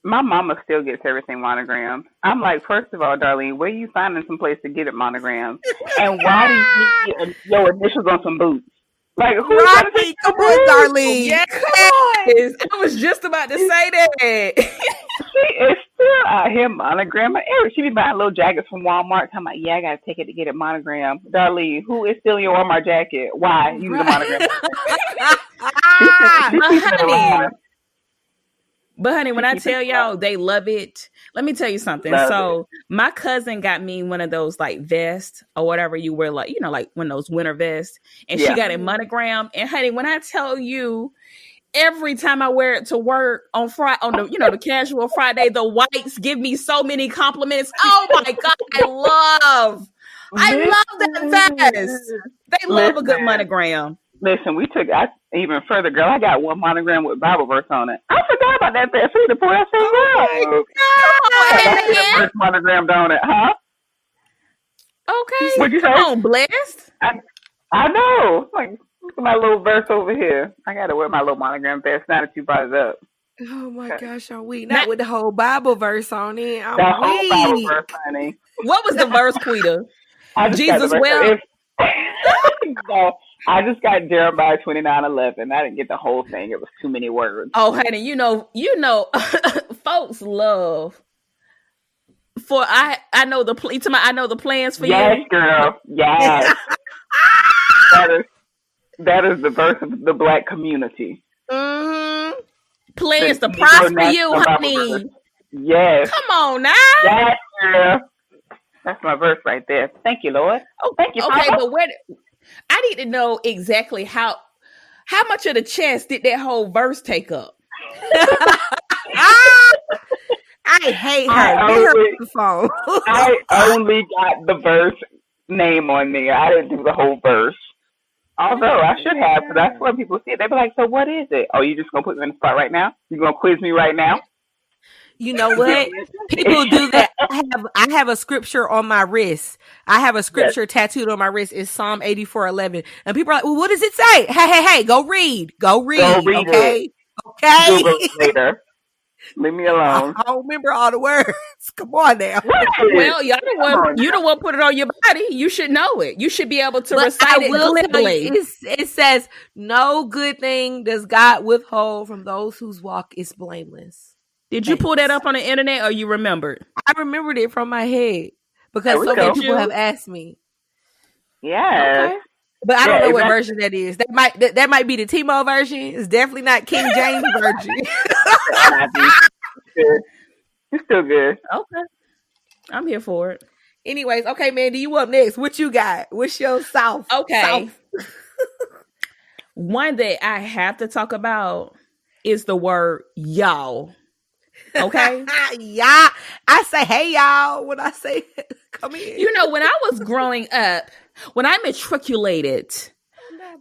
Speaker 3: My mama still gets everything monogrammed. I'm like, first of all, Darlene, where you finding some place to get it monogrammed? And why do you need your initials on some boots? Like, who's gonna take
Speaker 1: Right.
Speaker 3: your
Speaker 1: Come on,
Speaker 3: boots?
Speaker 1: Darlene.
Speaker 2: Yes,
Speaker 1: Come on.
Speaker 2: I was just about to say that.
Speaker 3: She is still out here monogramming. She be buying little jackets from Walmart. I'm like, yeah, I gotta take it to get it monogrammed. Darlene, who is stealing your Walmart jacket? Why? You need a monogram. She's keeping it alive.
Speaker 2: But honey, when I
Speaker 3: Keep it
Speaker 2: tell y'all they love it, let me tell you something.
Speaker 3: Love
Speaker 2: So my cousin got me one of those like vests or whatever you wear, like like one of those winter vests, and she
Speaker 3: Yeah.
Speaker 2: got it monogram. And honey, when I tell you, every time I wear it to work on Friday, on the the casual Friday, the whites give me so many compliments. Oh my God, I love that vest. They love a good monogram.
Speaker 3: Listen, we took even further, girl. I got one monogram with Bible verse on it. I forgot about that vest. See the point? I said,
Speaker 1: Oh
Speaker 3: that verse monogrammed on it, huh?
Speaker 2: Okay,
Speaker 3: What'd you say?
Speaker 2: come on, blessed.
Speaker 3: I know. Like, look at my little verse over here. I got to wear my little monogram vest now that you brought it up.
Speaker 1: Oh my gosh, I'm weak. Not with the whole Bible verse on it. I'm
Speaker 3: The whole Bible
Speaker 1: weak.
Speaker 3: verse, honey.
Speaker 2: What was the verse, Quita?
Speaker 3: I just
Speaker 2: Jesus
Speaker 3: got the
Speaker 2: well.
Speaker 3: No, I just got Jeremiah 29:11. I didn't get the whole thing. It was too many words.
Speaker 2: Oh, honey, you know, folks love. For I know the I know the plans for
Speaker 3: Yes,
Speaker 2: you.
Speaker 3: girl. Yes. that is the verse of the Black community.
Speaker 1: Mm-hmm.
Speaker 2: Plans
Speaker 3: The
Speaker 2: to prosper
Speaker 3: Negro
Speaker 2: you,
Speaker 3: National Bible
Speaker 2: honey.
Speaker 3: verse. Yes.
Speaker 2: Come on now.
Speaker 3: Yes, girl. That's my verse right there. Thank you, Lord.
Speaker 2: Oh,
Speaker 3: Thank you,
Speaker 2: okay,
Speaker 3: Papa.
Speaker 2: but I need to know exactly how much of the chest did that whole verse take up?
Speaker 1: I hate her. Get her off the phone.
Speaker 3: I only got the verse name on there. I didn't do the whole verse. Although I should have, but that's when people see it. They be like, so what is it? Oh, you just going to put me on the spot right now? You going to quiz me right now?
Speaker 1: You know what? People do that. I have a scripture on my wrist. I have a scripture tattooed on my wrist. It's Psalm 84:11. And people are like, well, what does it say? Hey, go read. Go read. Okay.
Speaker 3: It.
Speaker 1: Okay.
Speaker 3: Google it later. Leave me alone.
Speaker 1: I don't remember all the words. Come on now.
Speaker 2: Well, you the one put it on your body. You should know it. You should be able to recite it glibly.
Speaker 1: It says, no good thing does God withhold from those whose walk is blameless.
Speaker 2: Did you pull that up on the internet or you remembered?
Speaker 1: I remembered it from my head because so many people have asked me.
Speaker 3: Yes.
Speaker 1: Okay. But I don't know what version that is. That might be the Timo version. It's definitely not King James version.
Speaker 3: It's still good.
Speaker 2: Okay. I'm here for it.
Speaker 1: Anyways, okay, Mandy, you up next. What you got? What's your South?
Speaker 2: Okay.
Speaker 1: South.
Speaker 2: one that I have to talk about is the word y'all. Okay?
Speaker 1: Yeah. I say, hey, y'all, when I say, come in.
Speaker 2: You know, when I was growing up, when I matriculated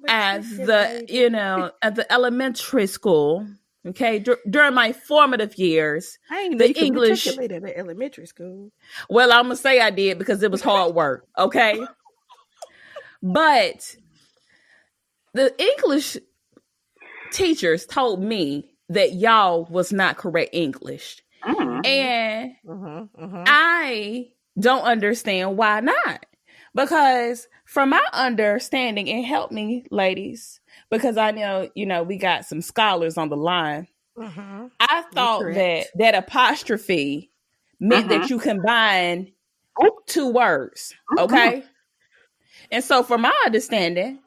Speaker 2: at the elementary school, okay, during my formative years,
Speaker 1: I ain't know
Speaker 2: the
Speaker 1: you could
Speaker 2: English.
Speaker 1: matriculate at elementary school.
Speaker 2: Well, I'm gonna say I did because it was hard work, okay? But the English teachers told me that y'all was not correct English.
Speaker 3: Mm.
Speaker 2: And I don't understand why not. Because from my understanding, and help me, ladies, because I know, we got some scholars on the line. I thought that apostrophe meant that you combine two words, okay? And so from my understanding,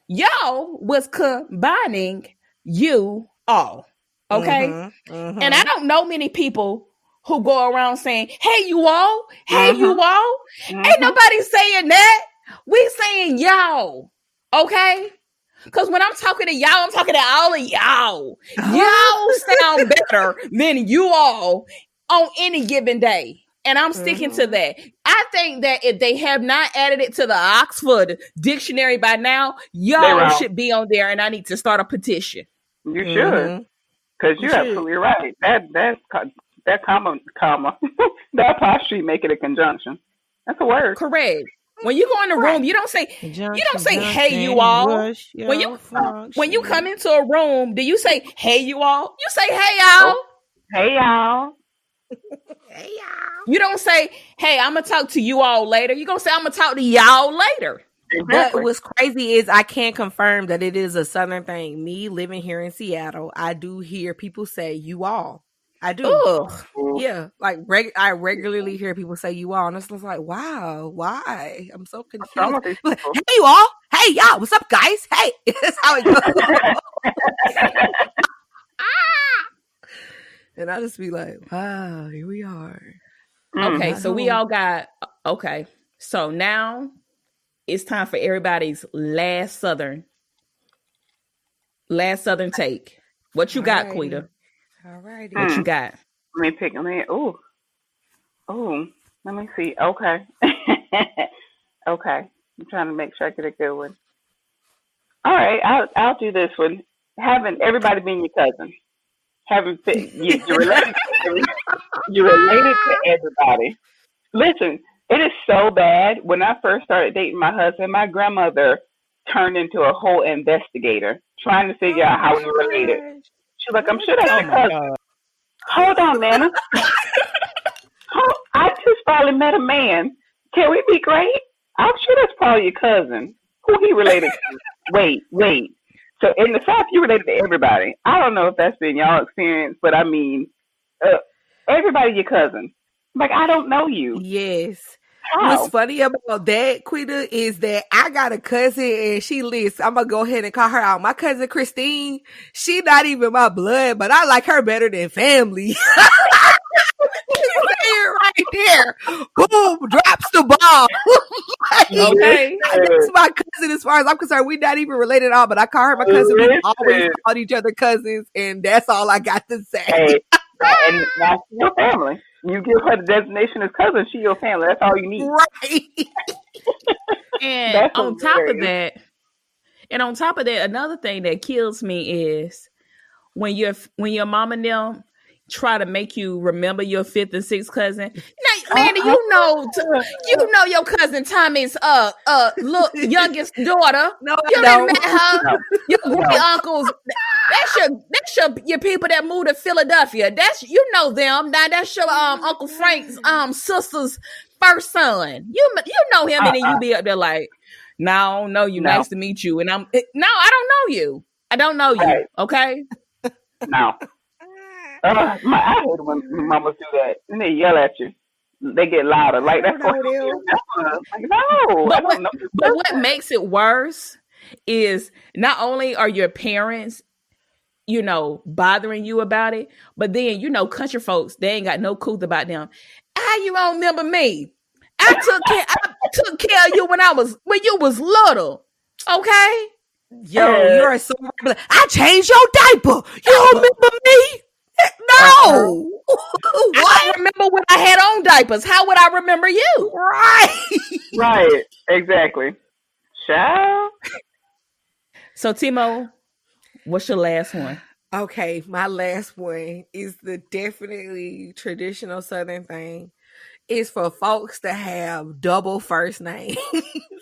Speaker 2: y'all was combining you all, okay? And I don't know many people who go around saying, hey, you all, hey, you all. Ain't nobody saying that. We saying y'all, okay? Because when I'm talking to y'all, I'm talking to all of y'all. Y'all sound better than you all on any given day. And I'm sticking to that. I think that if they have not added it to the Oxford dictionary by now, y'all should be on there, and I need to start a petition.
Speaker 3: You should, because you're absolutely right. That comma, that apostrophe make it a conjunction. That's a word.
Speaker 2: Correct. When you go in the room, you don't say hey you all. When you come into a room, do you say hey you all? You say hey y'all.
Speaker 3: Hey y'all.
Speaker 1: Hey y'all.
Speaker 2: You don't say, hey, I'm going to talk to you all later. You're going to say, I'm going to talk to y'all later.
Speaker 1: Exactly. But what's crazy is I can't confirm that it is a Southern thing. Me living here in Seattle, I do hear people say you all. I do.
Speaker 2: Ugh.
Speaker 1: Yeah. Like I regularly hear people say you all. And it's just like, wow, why? I'm so confused. Like, hey you all. Hey y'all. What's up, guys? Hey. That's how it goes. And I just be like, wow, here we are.
Speaker 2: Okay, so we all got, okay. So now it's time for everybody's last Southern take. What you got, Quita?
Speaker 1: All righty.
Speaker 2: What you got?
Speaker 3: Let me pick a minute. Oh, let me see. Okay. Okay. I'm trying to make sure I get a good one. All right, I'll do this one. Having everybody being your cousin. You're related to everybody. Listen, it is so bad. When I first started dating my husband, my grandmother turned into a whole investigator trying to figure out how we were related. She's like, I'm sure that's your cousin. God. Hold on, Nana. I just probably met a man. Can we be great? I'm sure that's probably your cousin. Who he related to? Wait. So in the South, you related to everybody. I don't know if that's been y'all experience, but I mean, everybody your cousin. Like, I don't know you.
Speaker 1: Yes.
Speaker 3: How?
Speaker 1: What's funny about that, Quita, is that I got a cousin and she lists. I'm going to go ahead and call her out. My cousin Christine, she not even my blood, but I like her better than family. Right there. Boom, drops the ball.
Speaker 2: Okay.
Speaker 1: That's my cousin as far as I'm concerned. We're not even related at all, but I call her my cousin. We always called each other cousins, and that's all I got to say.
Speaker 3: Hey, and that's your family. You give her the designation as cousin, she your family. That's all you need.
Speaker 1: Right.
Speaker 2: And on top of that, another thing that kills me is when your mom and them try to make you remember your fifth and sixth cousin. Now, Mandy, you know your cousin Tommy's youngest daughter.
Speaker 1: No,
Speaker 2: you done met her.
Speaker 3: No.
Speaker 2: Your great uncles. That's your people that moved to Philadelphia. That's them. Now that's your Uncle Frank's sister's first son. You know him, and then you be up there like, no, I don't know you. No. Nice to meet you. And I don't know you. I don't know you. Right. Okay.
Speaker 3: No. I hate when mamas do that, and they yell at you. They get louder, like that's what you like. No,
Speaker 2: but what makes it worse is not only are your parents, bothering you about it, but then country folks, they ain't got no clue about them. How you don't remember me? I took care of you when you was little. Okay.
Speaker 1: Yo, you're so right. I changed your diaper. You remember me? No.
Speaker 2: I
Speaker 1: What?
Speaker 2: don't remember when I had on diapers. How would I remember you?
Speaker 1: Right.
Speaker 3: Right. Exactly. Child.
Speaker 2: So, Timo, what's your last one?
Speaker 1: Okay, my last one is the definitely traditional Southern thing. Is for folks to have double first names.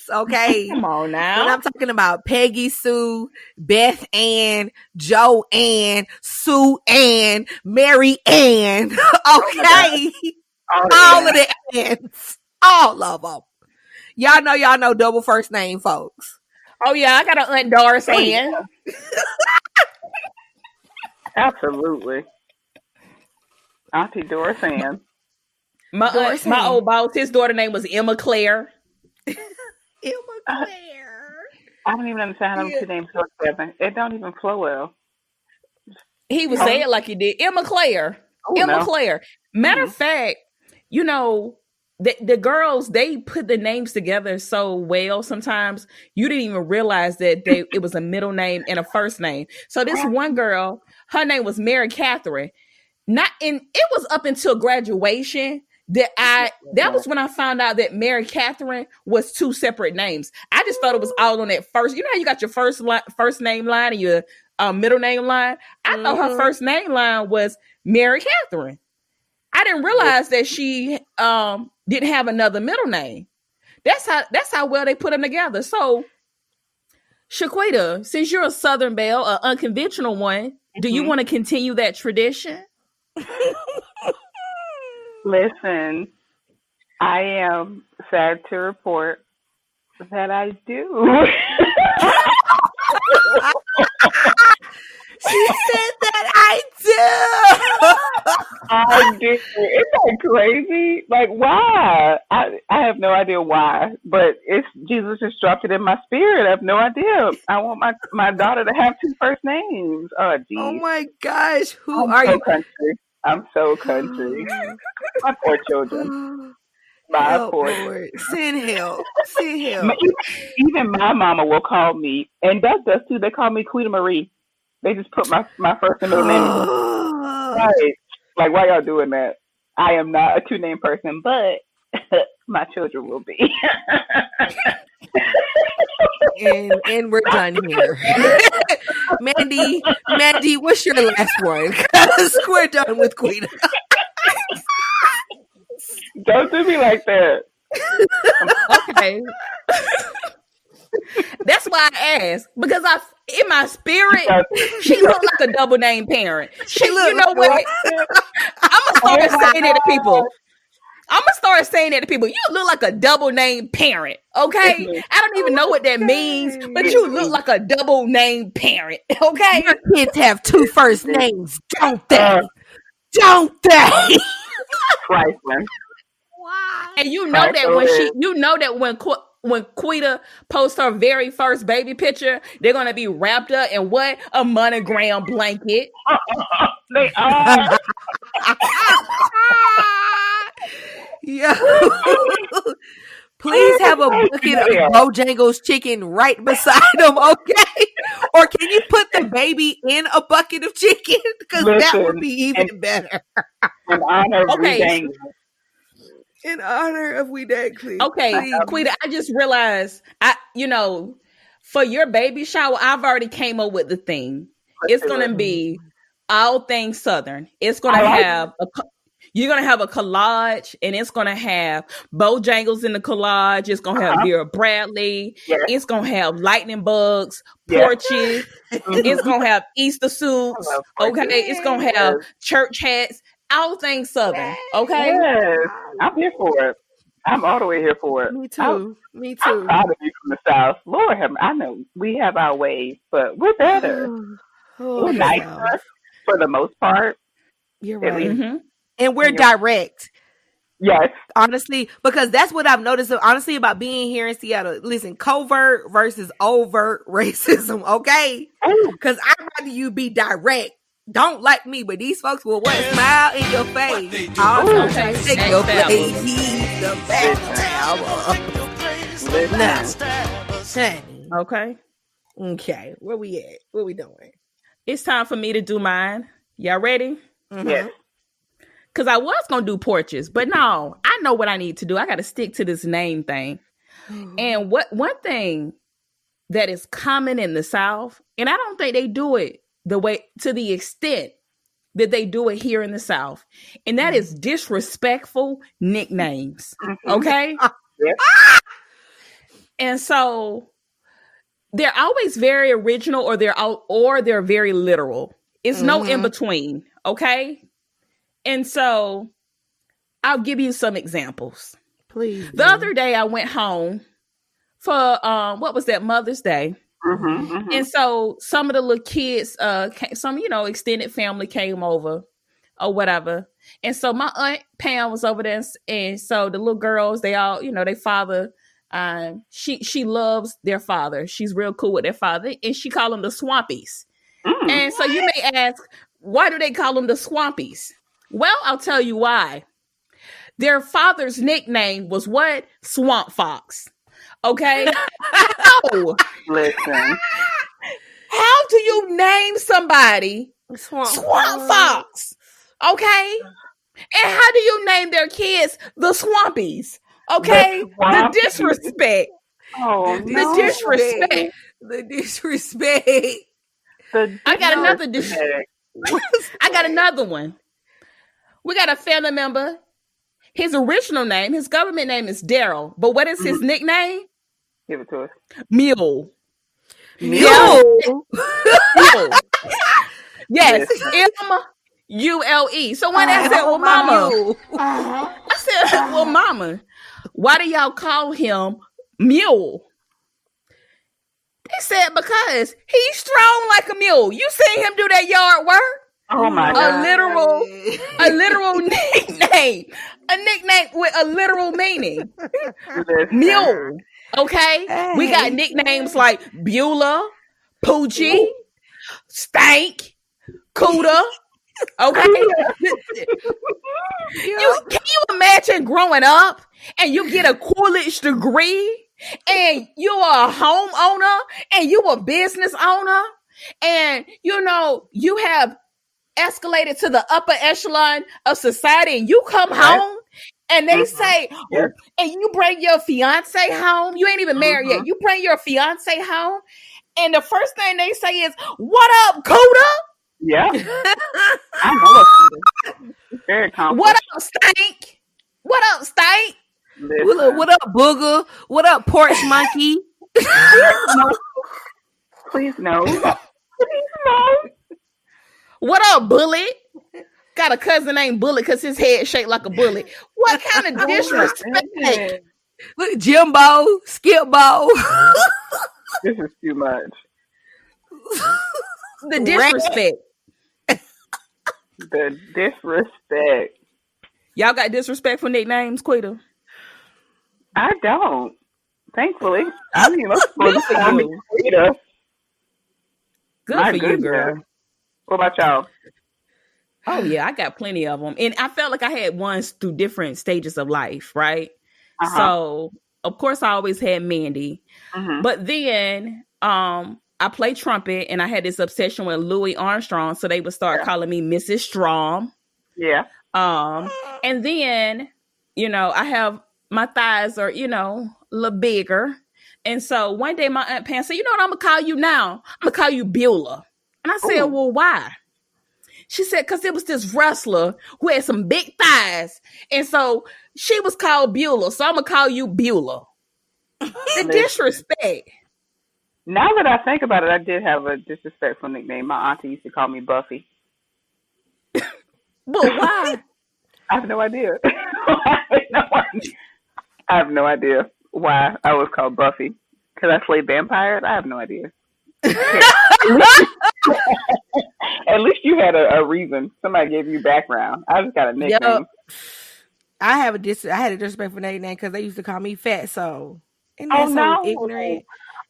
Speaker 1: Okay.
Speaker 2: Come on
Speaker 1: When
Speaker 2: now.
Speaker 1: I'm talking about Peggy Sue, Beth Ann, Joe Ann, Sue Ann, Mary Ann. Okay. All of the Anns. All of them. Y'all know double first name, folks.
Speaker 2: Oh yeah, I got an Aunt Doris
Speaker 3: Oh,
Speaker 2: Ann.
Speaker 3: yeah. Absolutely. Auntie Doris Ann.
Speaker 2: My old boss, his daughter name was Emma Claire.
Speaker 1: Emma Claire.
Speaker 3: I don't even understand how those two names go together. It don't even flow well.
Speaker 2: He would say it like he did. Emma Claire. Emma Claire. Matter of fact, you know, the girls, they put the names together so well sometimes you didn't even realize that it was a middle name and a first name. So this one girl, her name was Mary Catherine. It was up until graduation that was when I found out that Mary Catherine was two separate names. I just thought it was all on that first. You know how you got your first name line and your middle name line? I thought her first name line was Mary Catherine. I didn't realize that she didn't have another middle name. That's how well they put them together. So, Shiquita, since you're a Southern Belle, an unconventional one, do you want to continue that tradition?
Speaker 3: Listen, I am sad to report that I do.
Speaker 1: She said that I do.
Speaker 3: I do. Isn't that crazy? Like, why? I have no idea why, but it's Jesus just dropped it in my spirit. I have no idea. I want my daughter to have two first names. Oh, geez.
Speaker 1: Oh my gosh, who
Speaker 3: I'm
Speaker 1: are
Speaker 3: so
Speaker 1: you?
Speaker 3: country. I'm so country. My poor children. My
Speaker 1: Help,
Speaker 3: poor.
Speaker 1: Lord. Send help. Send help.
Speaker 3: Even my mama will call me, and Doug does too. They call me Queen Marie. They just put my first and middle name. Right. Like, why y'all doing that? I am not a two-name person, but my children will be.
Speaker 1: and we're done here. Mandy, what's your last one? Because we're done with Queen.
Speaker 3: Don't do me like that.
Speaker 2: Okay. That's why I asked, because in my spirit, she looked like a double name parent. You know what? I'm gonna start saying that to people. You look like a double name parent. Okay, I don't even know what that means, but you look like a double name parent. Okay,
Speaker 1: your kids have two first names, don't they? Don't they?
Speaker 3: Trifling.
Speaker 1: Why?
Speaker 2: And you know that when Quita posts her very first baby picture, they're gonna be wrapped up in what? A monogram blanket.
Speaker 3: They are.
Speaker 1: Yeah. Please have a bucket of Bojangles chicken right beside them, okay? Or can you put the baby in a bucket of chicken? Because that would be even better.
Speaker 3: In honor of Danglin.
Speaker 1: In honor of We Danglin.
Speaker 2: Okay, Quita, I just realized, for your baby shower, I've already came up with the theme. It's going to be all things Southern. It's going to have you're going to have a collage, and it's going to have Bojangles in the collage. It's going to have Vera Bradley. Yes. It's going to have lightning bugs, porches. It's going to have Easter suits. Okay. It's going to have church hats. All things Southern. Okay.
Speaker 3: Yes. I'm here for it. I'm all the way here for it.
Speaker 1: Me too.
Speaker 3: I'm proud of you from the South. Lord, I know we have our ways, but we're better. We're nicer for the most part.
Speaker 1: You're right. And we're direct.
Speaker 3: Yes.
Speaker 1: Honestly, because that's what I've noticed, honestly, about being here in Seattle. Listen, covert versus overt racism, okay? Because I'd rather you be direct. Don't like me, but these folks will smile in your face. Take your place. The best.
Speaker 2: Okay.
Speaker 1: Okay, where we at? What we doing?
Speaker 2: It's time for me to do mine. Y'all ready?
Speaker 3: Yes.
Speaker 2: Because I was going to do porches, but no, I know what I need to do. I got to stick to this name thing. And one thing that is common in the South, and I don't think they do it to the extent that they do it here in the South, and that is disrespectful nicknames. Okay?
Speaker 3: Yes.
Speaker 2: And so they're always very original, or they're very literal. It's no in between. Okay? And so I'll give you some examples.
Speaker 1: Please.
Speaker 2: The other day I went home for what was that, Mother's Day. And so some of the little kids, some extended family came over or whatever. And so my aunt Pam was over there, and so the little girls, they all, their father, she loves their father. She's real cool with their father, and she called them the Swampies. And so you may ask, why do they call them the Swampies? Well, I'll tell you why. Their father's nickname was what? Swamp Fox. Okay? How?
Speaker 3: Listen.
Speaker 2: How do you name somebody Swamp Fox? Okay? And how do you name their kids the Swampies? Okay? The disrespect.
Speaker 3: Oh,
Speaker 2: the disrespect.
Speaker 1: The disrespect.
Speaker 2: I got another disrespect. I got another one. We got a family member. His original name, his government name is Daryl. But what is his nickname?
Speaker 3: Give it to us.
Speaker 2: Mule.
Speaker 1: Mule.
Speaker 2: Yes. M-U-L-E. So when I said, well, mama. I said, well, mama, why do y'all call him Mule? They said, because he's strong like a mule. You seen him do that yard work?
Speaker 3: Oh my God.
Speaker 2: A literal nickname. A nickname with a literal meaning. Mule. Okay? Hey. We got nicknames like Beulah, Poochie, Stank, Cooter. Okay? Can you imagine growing up and you get a college degree and you are a homeowner and you a business owner and you have escalated to the upper echelon of society, and you come home and they say, and you bring your fiance home, you ain't even married yet, you bring your fiance home, and the first thing they say is, what up, Coda?
Speaker 3: Yeah. I know what Coda. Very accomplished.
Speaker 2: What up, Stank? What up, Stank?
Speaker 1: What up, Booger? What up, Porch Monkey?
Speaker 3: Please no.
Speaker 2: What up, Bullet? Got a cousin named Bullet because his head shaped like a bullet. What kind of disrespect?
Speaker 1: Look, Jimbo, Skipbo.
Speaker 3: This is too much.
Speaker 2: The disrespect.
Speaker 3: The disrespect.
Speaker 2: Y'all got disrespectful nicknames, Quita?
Speaker 3: I don't. Thankfully. I mean, Quita.
Speaker 2: Good for you, girl.
Speaker 3: What about y'all?
Speaker 2: Oh, yeah, I got plenty of them. And I felt like I had ones through different stages of life, right? So, of course, I always had Mandy. But then I played trumpet, and I had this obsession with Louis Armstrong, so they would start calling me Mrs. Strom.
Speaker 3: Yeah.
Speaker 2: And then, I have my thighs are, a little bigger. And so one day my Aunt Pam said, you know what I'm going to call you now? I'm going to call you Beulah. And I said, well, why? She said, because it was this wrestler who had some big thighs. And so she was called Beulah. So I'm going to call you Beulah. The disrespect.
Speaker 3: Now that I think about it, I did have a disrespectful nickname. My auntie used to call me Buffy.
Speaker 2: But why?
Speaker 3: I have no idea. I have no idea why I was called Buffy. Because I slayed vampires? I have no idea. At least you had a reason. Somebody gave you background. I just got a nickname. Yep.
Speaker 1: I had a disrespectful nickname because they used to call me Fatso. Isn't that so ignorant?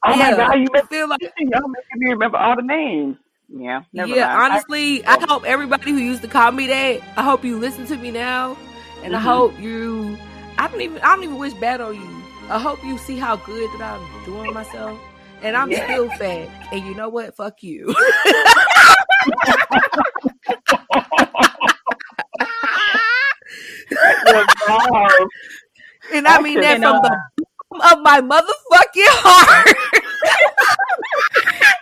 Speaker 3: Oh my God! You feel like y'all making me remember all the names. Yeah. Never mind.
Speaker 1: Honestly, I hope everybody who used to call me that, I hope you listen to me now, and I hope you. I don't even wish bad on you. I hope you see how good that I'm doing myself. and I'm
Speaker 3: Yeah.
Speaker 1: still fat. And you know what? Fuck you.
Speaker 3: Wow.
Speaker 1: And I mean that
Speaker 2: And
Speaker 1: from
Speaker 2: on
Speaker 1: the bottom of my motherfucking heart.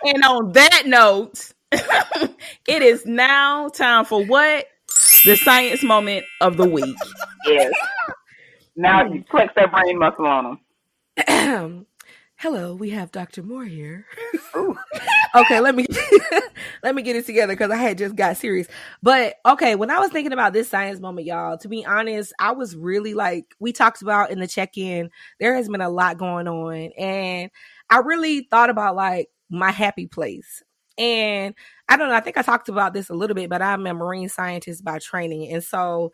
Speaker 2: and on that note, it is now time for what? The science moment of the week.
Speaker 3: Yes. Now you flex that brain muscle on them.
Speaker 1: Hello, we have Dr. Moore here.
Speaker 3: Ooh.
Speaker 1: Okay, let me let me get it together because I had just got serious. But okay, when I was thinking about this science moment, y'all, to be honest, I was really like we talked about in the check-in. There has been a lot going on, and I really thought about like my happy place. And I don't know, I think I talked about this a little bit, but I'm a marine scientist by training, and so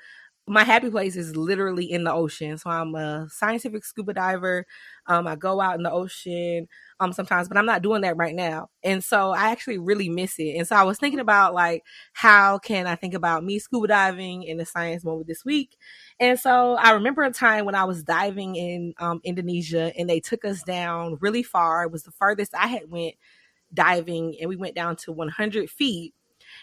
Speaker 1: my happy place is literally in the ocean. So I'm a scientific scuba diver. I go out in the ocean sometimes, but I'm not doing that right now. And so I actually really miss it. And so I was thinking about like how can I think about me scuba diving in the science moment this week. And so I remember a time when I was diving in Indonesia and they took us down really far. It was the farthest I had went diving, and we went down to 100 feet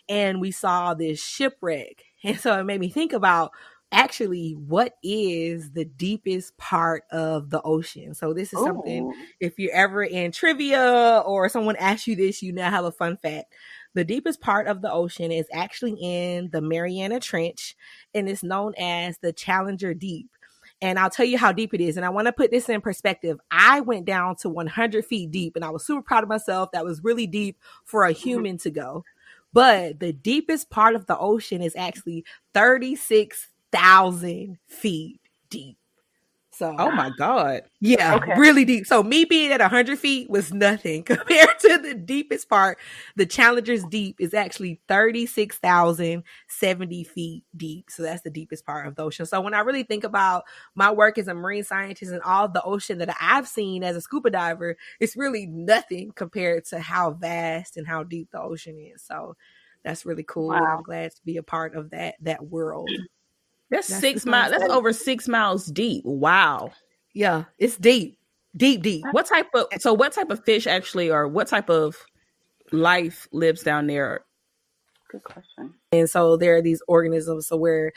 Speaker 1: and we saw this shipwreck. And so it made me think about actually what is the deepest part of the ocean. So this is something,
Speaker 3: Ooh.
Speaker 1: if you're ever in trivia or someone asks you this, you now have a fun fact. The deepest part of the ocean is actually in the Mariana Trench, and it's known as the Challenger Deep. And I'll tell you how deep it is. And I want to put this in perspective. I went down to 100 feet deep, and I was super proud of myself. That was really deep for a human to go. But the deepest part of the ocean is actually 36,000 feet deep. So,
Speaker 2: Oh my God.
Speaker 1: yeah,
Speaker 3: Okay.
Speaker 1: really deep. So me being at 100 feet was nothing compared to the deepest part. The Challenger's Deep is actually 36,070 feet deep. So that's the deepest part of the ocean. So when I really think about my work as a marine scientist and all the ocean that I've seen as a scuba diver, it's really nothing compared to how vast and how deep the ocean is. So that's really cool. And
Speaker 3: Wow.
Speaker 1: I'm glad to be a part of that world.
Speaker 2: That's
Speaker 1: That's
Speaker 2: 6 miles. That's over 6 miles deep. Wow.
Speaker 1: Yeah, it's deep, deep, deep.
Speaker 2: What type of fish actually, or what type of life lives down there?
Speaker 3: Good question.
Speaker 1: And so there are these organisms so where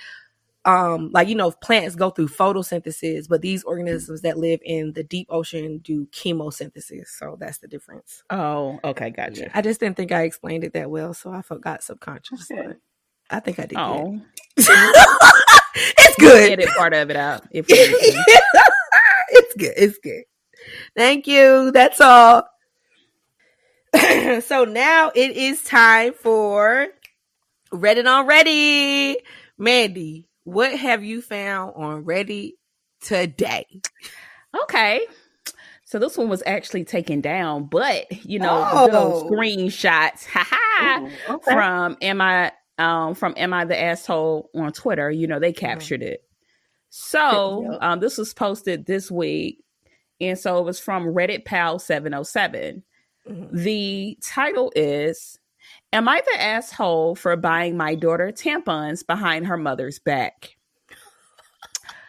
Speaker 1: like plants go through photosynthesis, but these organisms that live in the deep ocean do chemosynthesis. So that's the difference.
Speaker 2: Oh, okay, gotcha.
Speaker 1: Yeah, I just didn't think I explained it that well, so I forgot subconscious,
Speaker 3: Okay.
Speaker 1: but I think I did.
Speaker 2: Oh,
Speaker 1: It's
Speaker 2: we'll
Speaker 1: good.
Speaker 2: edit part of it out if we need to.
Speaker 1: It's good. It's good. Thank you. That's all. So now it is time for Reddit on Reddit. Mandy, what have you found on Reddit today?
Speaker 2: Okay. So this one was actually taken down, but the good old screenshots,
Speaker 3: Ooh, okay.
Speaker 2: from Am I the Asshole on Twitter, they captured it. So this was posted this week, and so it was from Reddit Pal 707. The title is, "Am I the asshole for buying my daughter tampons behind her mother's back?"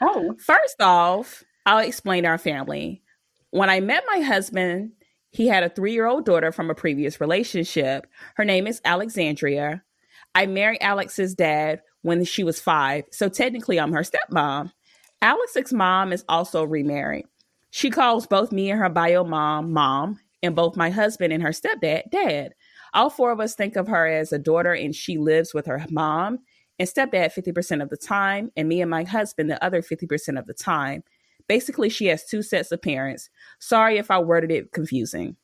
Speaker 3: Oh.
Speaker 2: First off, I'll explain our family. When I met my husband, he had a 3-year-old daughter from a previous relationship. Her name is Alexandria. I married Alex's dad when she was 5, so technically I'm her stepmom. Alex's mom is also remarried. She calls both me and her bio mom, and both my husband and her stepdad dad. All 4 of us think of her as a daughter, and she lives with her mom and stepdad 50% of the time, and me and my husband the other 50% of the time. Basically, she has 2 sets of parents. Sorry if I worded it confusing.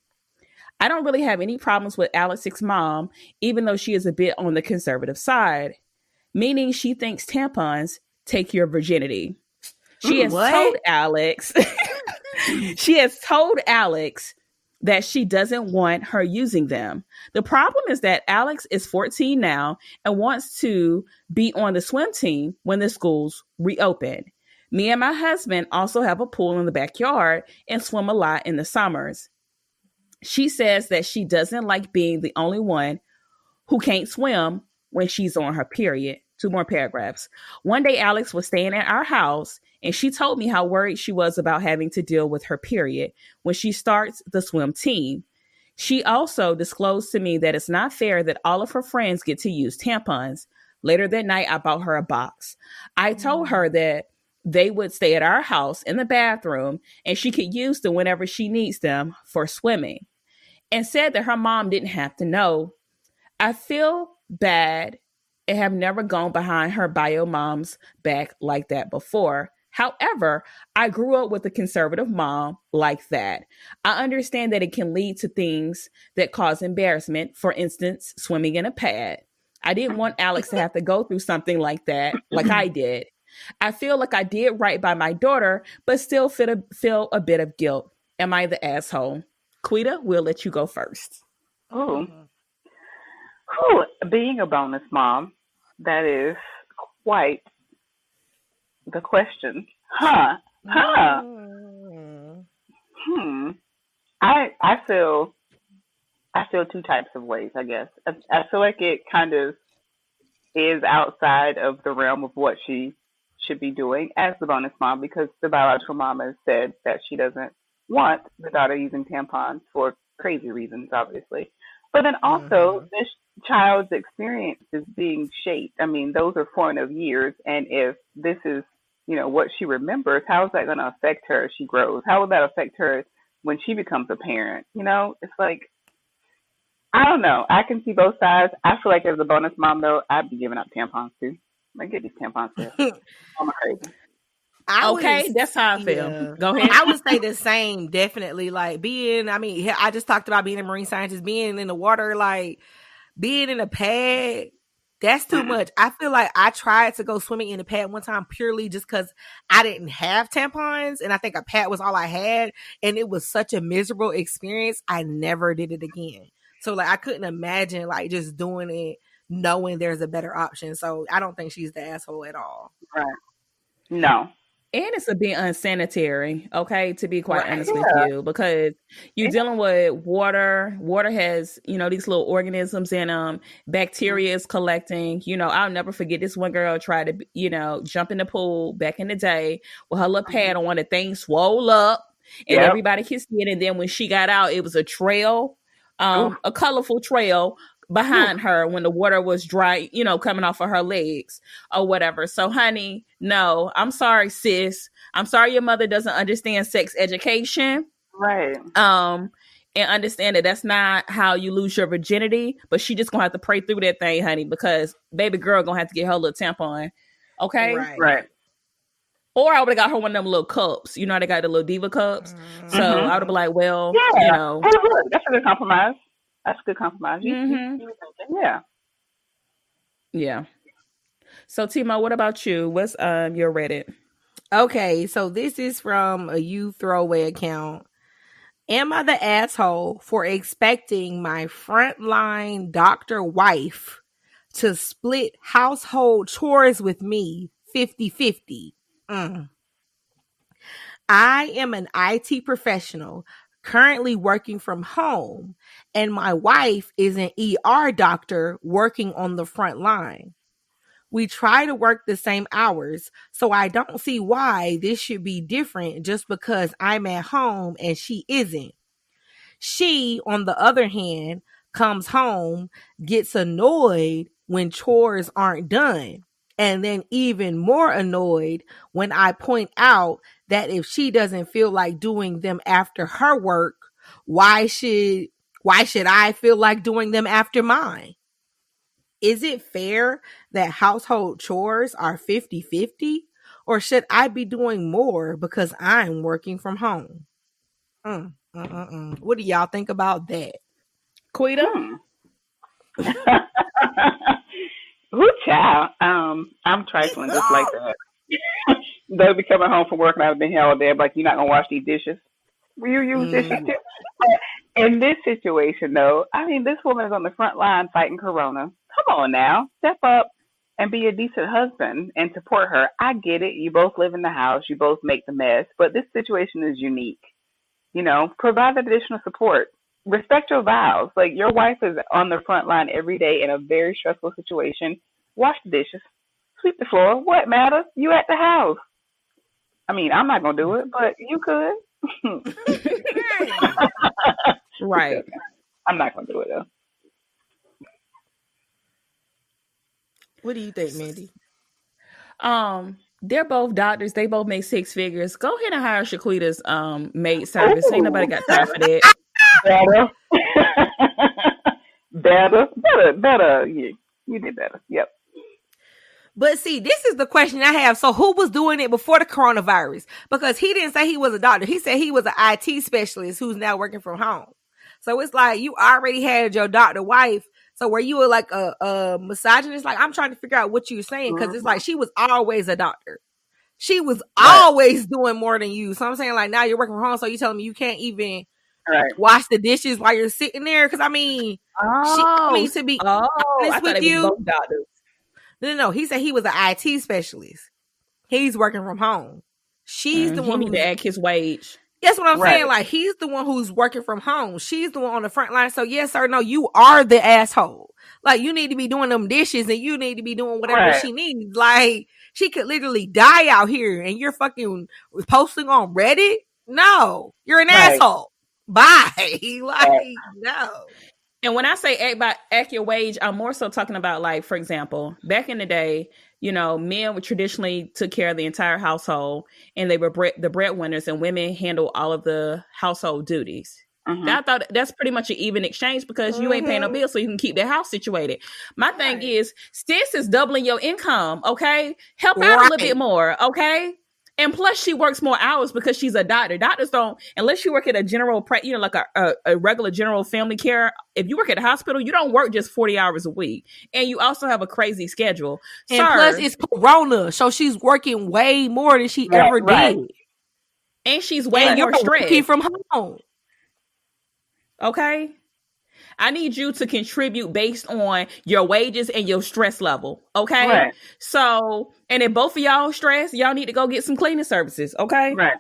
Speaker 2: I don't really have any problems with Alex's mom, even though she is a bit on the conservative side, meaning she thinks tampons take your virginity. She has told Alex that she doesn't want her using them. The problem is that Alex is 14 now and wants to be on the swim team when the schools reopen. Me and my husband also have a pool in the backyard and swim a lot in the summers. She says that she doesn't like being the only one who can't swim when she's on her period. 2 more paragraphs. One day, Alex was staying at our house and she told me how worried she was about having to deal with her period when she starts the swim team. She also disclosed to me that it's not fair that all of her friends get to use tampons. Later that night, I bought her a box. I told her that they would stay at our house in the bathroom and she could use them whenever she needs them for swimming, and said that her mom didn't have to know. I feel bad and have never gone behind her bio mom's back like that before. However, I grew up with a conservative mom like that. I understand that it can lead to things that cause embarrassment. For instance, swimming in a pad. I didn't want Alex to have to go through something like that, like I did. I feel like I did right by my daughter, but still feel a bit of guilt. Am I the asshole? Quita, we'll let you go first.
Speaker 3: Oh, being a bonus mom, that is quite the question. Huh. Huh. Hmm. I feel two types of ways, I guess. I feel like it kind of is outside of the realm of what she should be doing as the bonus mom, because the biological mom has said that she doesn't want the daughter using tampons for crazy reasons, obviously. But then also, this child's experience is being shaped. I mean, those are formative years. And if this is, what she remembers, how is that going to affect her as she grows? How will that affect her when she becomes a parent? It's like, I don't know. I can see both sides. I feel like as a bonus mom, though, I'd be giving out tampons too. Like, get these tampons here. I'm crazy.
Speaker 2: Okay, that's how I feel.
Speaker 1: Yeah.
Speaker 2: Go ahead.
Speaker 1: I would say the same, definitely. Like I just talked about being a marine scientist, being in the water, like being in a pad. That's too much. I feel like I tried to go swimming in a pad one time purely just because I didn't have tampons, and I think a pad was all I had, and it was such a miserable experience. I never did it again. So like I couldn't imagine like just doing it knowing there's a better option. So I don't think she's the asshole at all.
Speaker 3: Right. No.
Speaker 2: And it's a bit unsanitary, okay, to be quite honest with you, because you're dealing with water. Water has, these little organisms and bacteria is collecting. I'll never forget this one girl tried to, jump in the pool back in the day with her little pad on. The thing swole up and everybody could see it. And then when she got out, it was a trail, a colorful trail behind her when the water was dry, coming off of her legs or whatever. So, honey, no, I'm sorry, sis. I'm sorry your mother doesn't understand sex education.
Speaker 3: Right.
Speaker 2: And understand that that's not how you lose your virginity, but she just gonna have to pray through that thing, honey, because baby girl gonna have to get her little tampon. Okay?
Speaker 3: Right.
Speaker 2: Or I would have got her one of them little cups. They got the little diva cups. So I would have been like, well,
Speaker 3: That's a good compromise. That's a good compromise. Yeah.
Speaker 2: Yeah. So, Timo, what about you? What's your Reddit?
Speaker 1: Okay, so this is from a you throwaway account. Am I the asshole for expecting my frontline doctor wife to split household chores with me 50-50? I am an IT professional currently working from home, and my wife is an ER doctor working on the front line. We try to work the same hours, so I don't see why this should be different just because I'm at home and she isn't. She, on the other hand, comes home, gets annoyed when chores aren't done, and then even more annoyed when I point out that if she doesn't feel like doing them after her work, why should I feel like doing them after mine? Is it fair that household chores are 50-50? Or should I be doing more because I'm working from home? What do y'all think about that?
Speaker 2: Quita?
Speaker 3: Ooh, child. I'm trifling just like that. They'll be coming home from work and I've been here all day. I'm like, you're not going to wash these dishes? Will you use dishes too? In this situation, though, I mean, this woman is on the front line fighting Corona. Come on now. Step up and be a decent husband and support her. I get it. You both live in the house. You both make the mess. But this situation is unique. Provide additional support. Respect your vows. Like, your wife is on the front line every day in a very stressful situation. Wash the dishes. Sweep the floor. What matters? You at the house. I mean, I'm not gonna do it, but you could.
Speaker 1: Right.
Speaker 3: You could.
Speaker 2: Right.
Speaker 3: I'm not gonna do it though.
Speaker 1: What do you think, Mandy?
Speaker 2: They're both doctors. They both make six figures. Go ahead and hire Shaquita's maid service. Ain't nobody
Speaker 3: Ooh,
Speaker 2: got time for that.
Speaker 3: better, better. Yeah, you did better. Yep.
Speaker 1: But see, this is the question I have. So who was doing it before the coronavirus? Because he didn't say he was a doctor. He said he was an IT specialist who's now working from home. So it's like you already had your doctor wife. So were you like a misogynist? Like I'm trying to figure out what you're saying because it's
Speaker 3: Mm-hmm.
Speaker 1: like she was always a doctor. She was
Speaker 3: Right.
Speaker 1: always doing more than you. So I'm saying like now you're working from home. So you telling me you can't even
Speaker 3: Right.
Speaker 1: wash the dishes while you're sitting there? Because I mean,
Speaker 2: Oh,
Speaker 1: to be
Speaker 2: I
Speaker 1: honest
Speaker 2: thought
Speaker 1: with
Speaker 2: they was
Speaker 1: you,
Speaker 2: both doctors.
Speaker 1: no. He said he was an IT specialist. He's working from home. She's the
Speaker 2: He
Speaker 1: one
Speaker 2: need to
Speaker 1: who's.
Speaker 2: add his wage.
Speaker 1: That's what I'm
Speaker 3: Right.
Speaker 1: saying. Like he's the one who's working from home. She's the one on the front line. So yes or no, you are the asshole. Like you need to be doing them dishes and you need to be doing whatever
Speaker 3: Right.
Speaker 1: she needs. Like she could literally die out here and you're fucking posting on Reddit. No, you're an
Speaker 3: Right.
Speaker 1: asshole. Bye. Like
Speaker 3: Right.
Speaker 1: no.
Speaker 2: And when I say act your wage, I'm more so talking about, like, for example, back in the day, men would traditionally took care of the entire household, and they were the breadwinners, and women handle all of the household duties.
Speaker 3: Mm-hmm.
Speaker 2: I thought that's pretty much an even exchange because you ain't paying no bills, so you can keep the house situated. My thing is, sis is doubling your income, okay? Help out a little bit more, okay? And plus, she works more hours because she's a doctor. Doctors don't, unless you work at a general, like a regular general family care. If you work at a hospital, you don't work just 40 hours a week. And you also have a crazy schedule.
Speaker 1: And plus, it's Corona, so she's working way more than she ever
Speaker 3: Right.
Speaker 1: did.
Speaker 2: And she's way
Speaker 1: And
Speaker 2: more
Speaker 1: you're
Speaker 2: stressed.
Speaker 1: working from home.
Speaker 2: Okay? I need you to contribute based on your wages and your stress level. Okay.
Speaker 3: Right.
Speaker 2: So, and if both of y'all stressed, y'all need to go get some cleaning services. Okay.
Speaker 3: Right.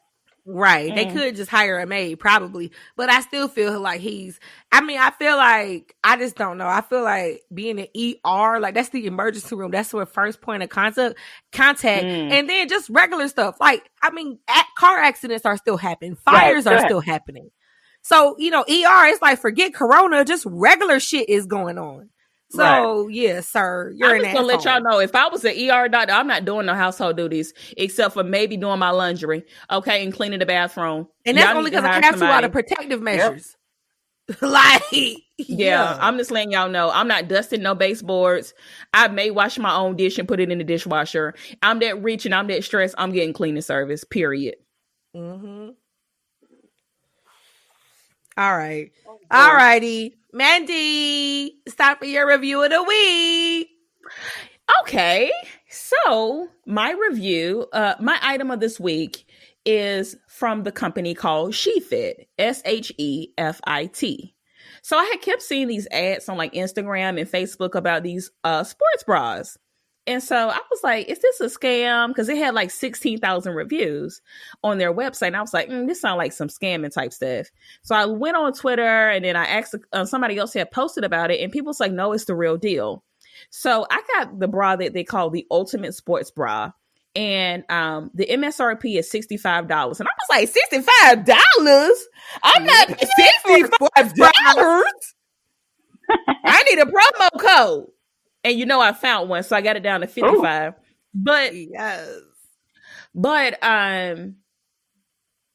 Speaker 1: Right. They could just hire a maid, probably. But I still feel like I feel like, I just don't know. I feel like being an ER, like that's the emergency room. That's where first point of contact. And then just regular stuff. Like, I mean, car accidents are still happening. Fires are still happening. So, ER is like, forget Corona, just regular shit is going on. So, yeah, sir, you're
Speaker 2: I'm just gonna
Speaker 1: asshole.
Speaker 2: let y'all know, if I was an ER doctor, I'm not doing no household duties except for maybe doing my laundry, okay, and cleaning the bathroom.
Speaker 1: And that's only because I have to out of protective measures. Yep. Like,
Speaker 2: yeah, I'm just letting y'all know, I'm not dusting no baseboards. I may wash my own dish and put it in the dishwasher. I'm that rich and I'm that stressed. I'm getting cleaning service, period.
Speaker 1: Mm-hmm. All right. All righty. Mandy, it's time for your review of the week.
Speaker 2: Okay. So my review, my item of this week is from the company called SheFit, SHEFIT. So I had kept seeing these ads on like Instagram and Facebook about these sports bras. And so I was like, is this a scam? Because it had like 16,000 reviews on their website. And I was like, this sounds like some scamming type stuff. So I went on Twitter and then I asked somebody else had posted about it. And people was like, no, it's the real deal. So I got the bra that they call the Ultimate Sports Bra. And the MSRP is $65. And I was like, $65? I'm not $65. I need a promo code. And I found one, so I got it down to 55. Ooh. But
Speaker 1: yes.
Speaker 2: But let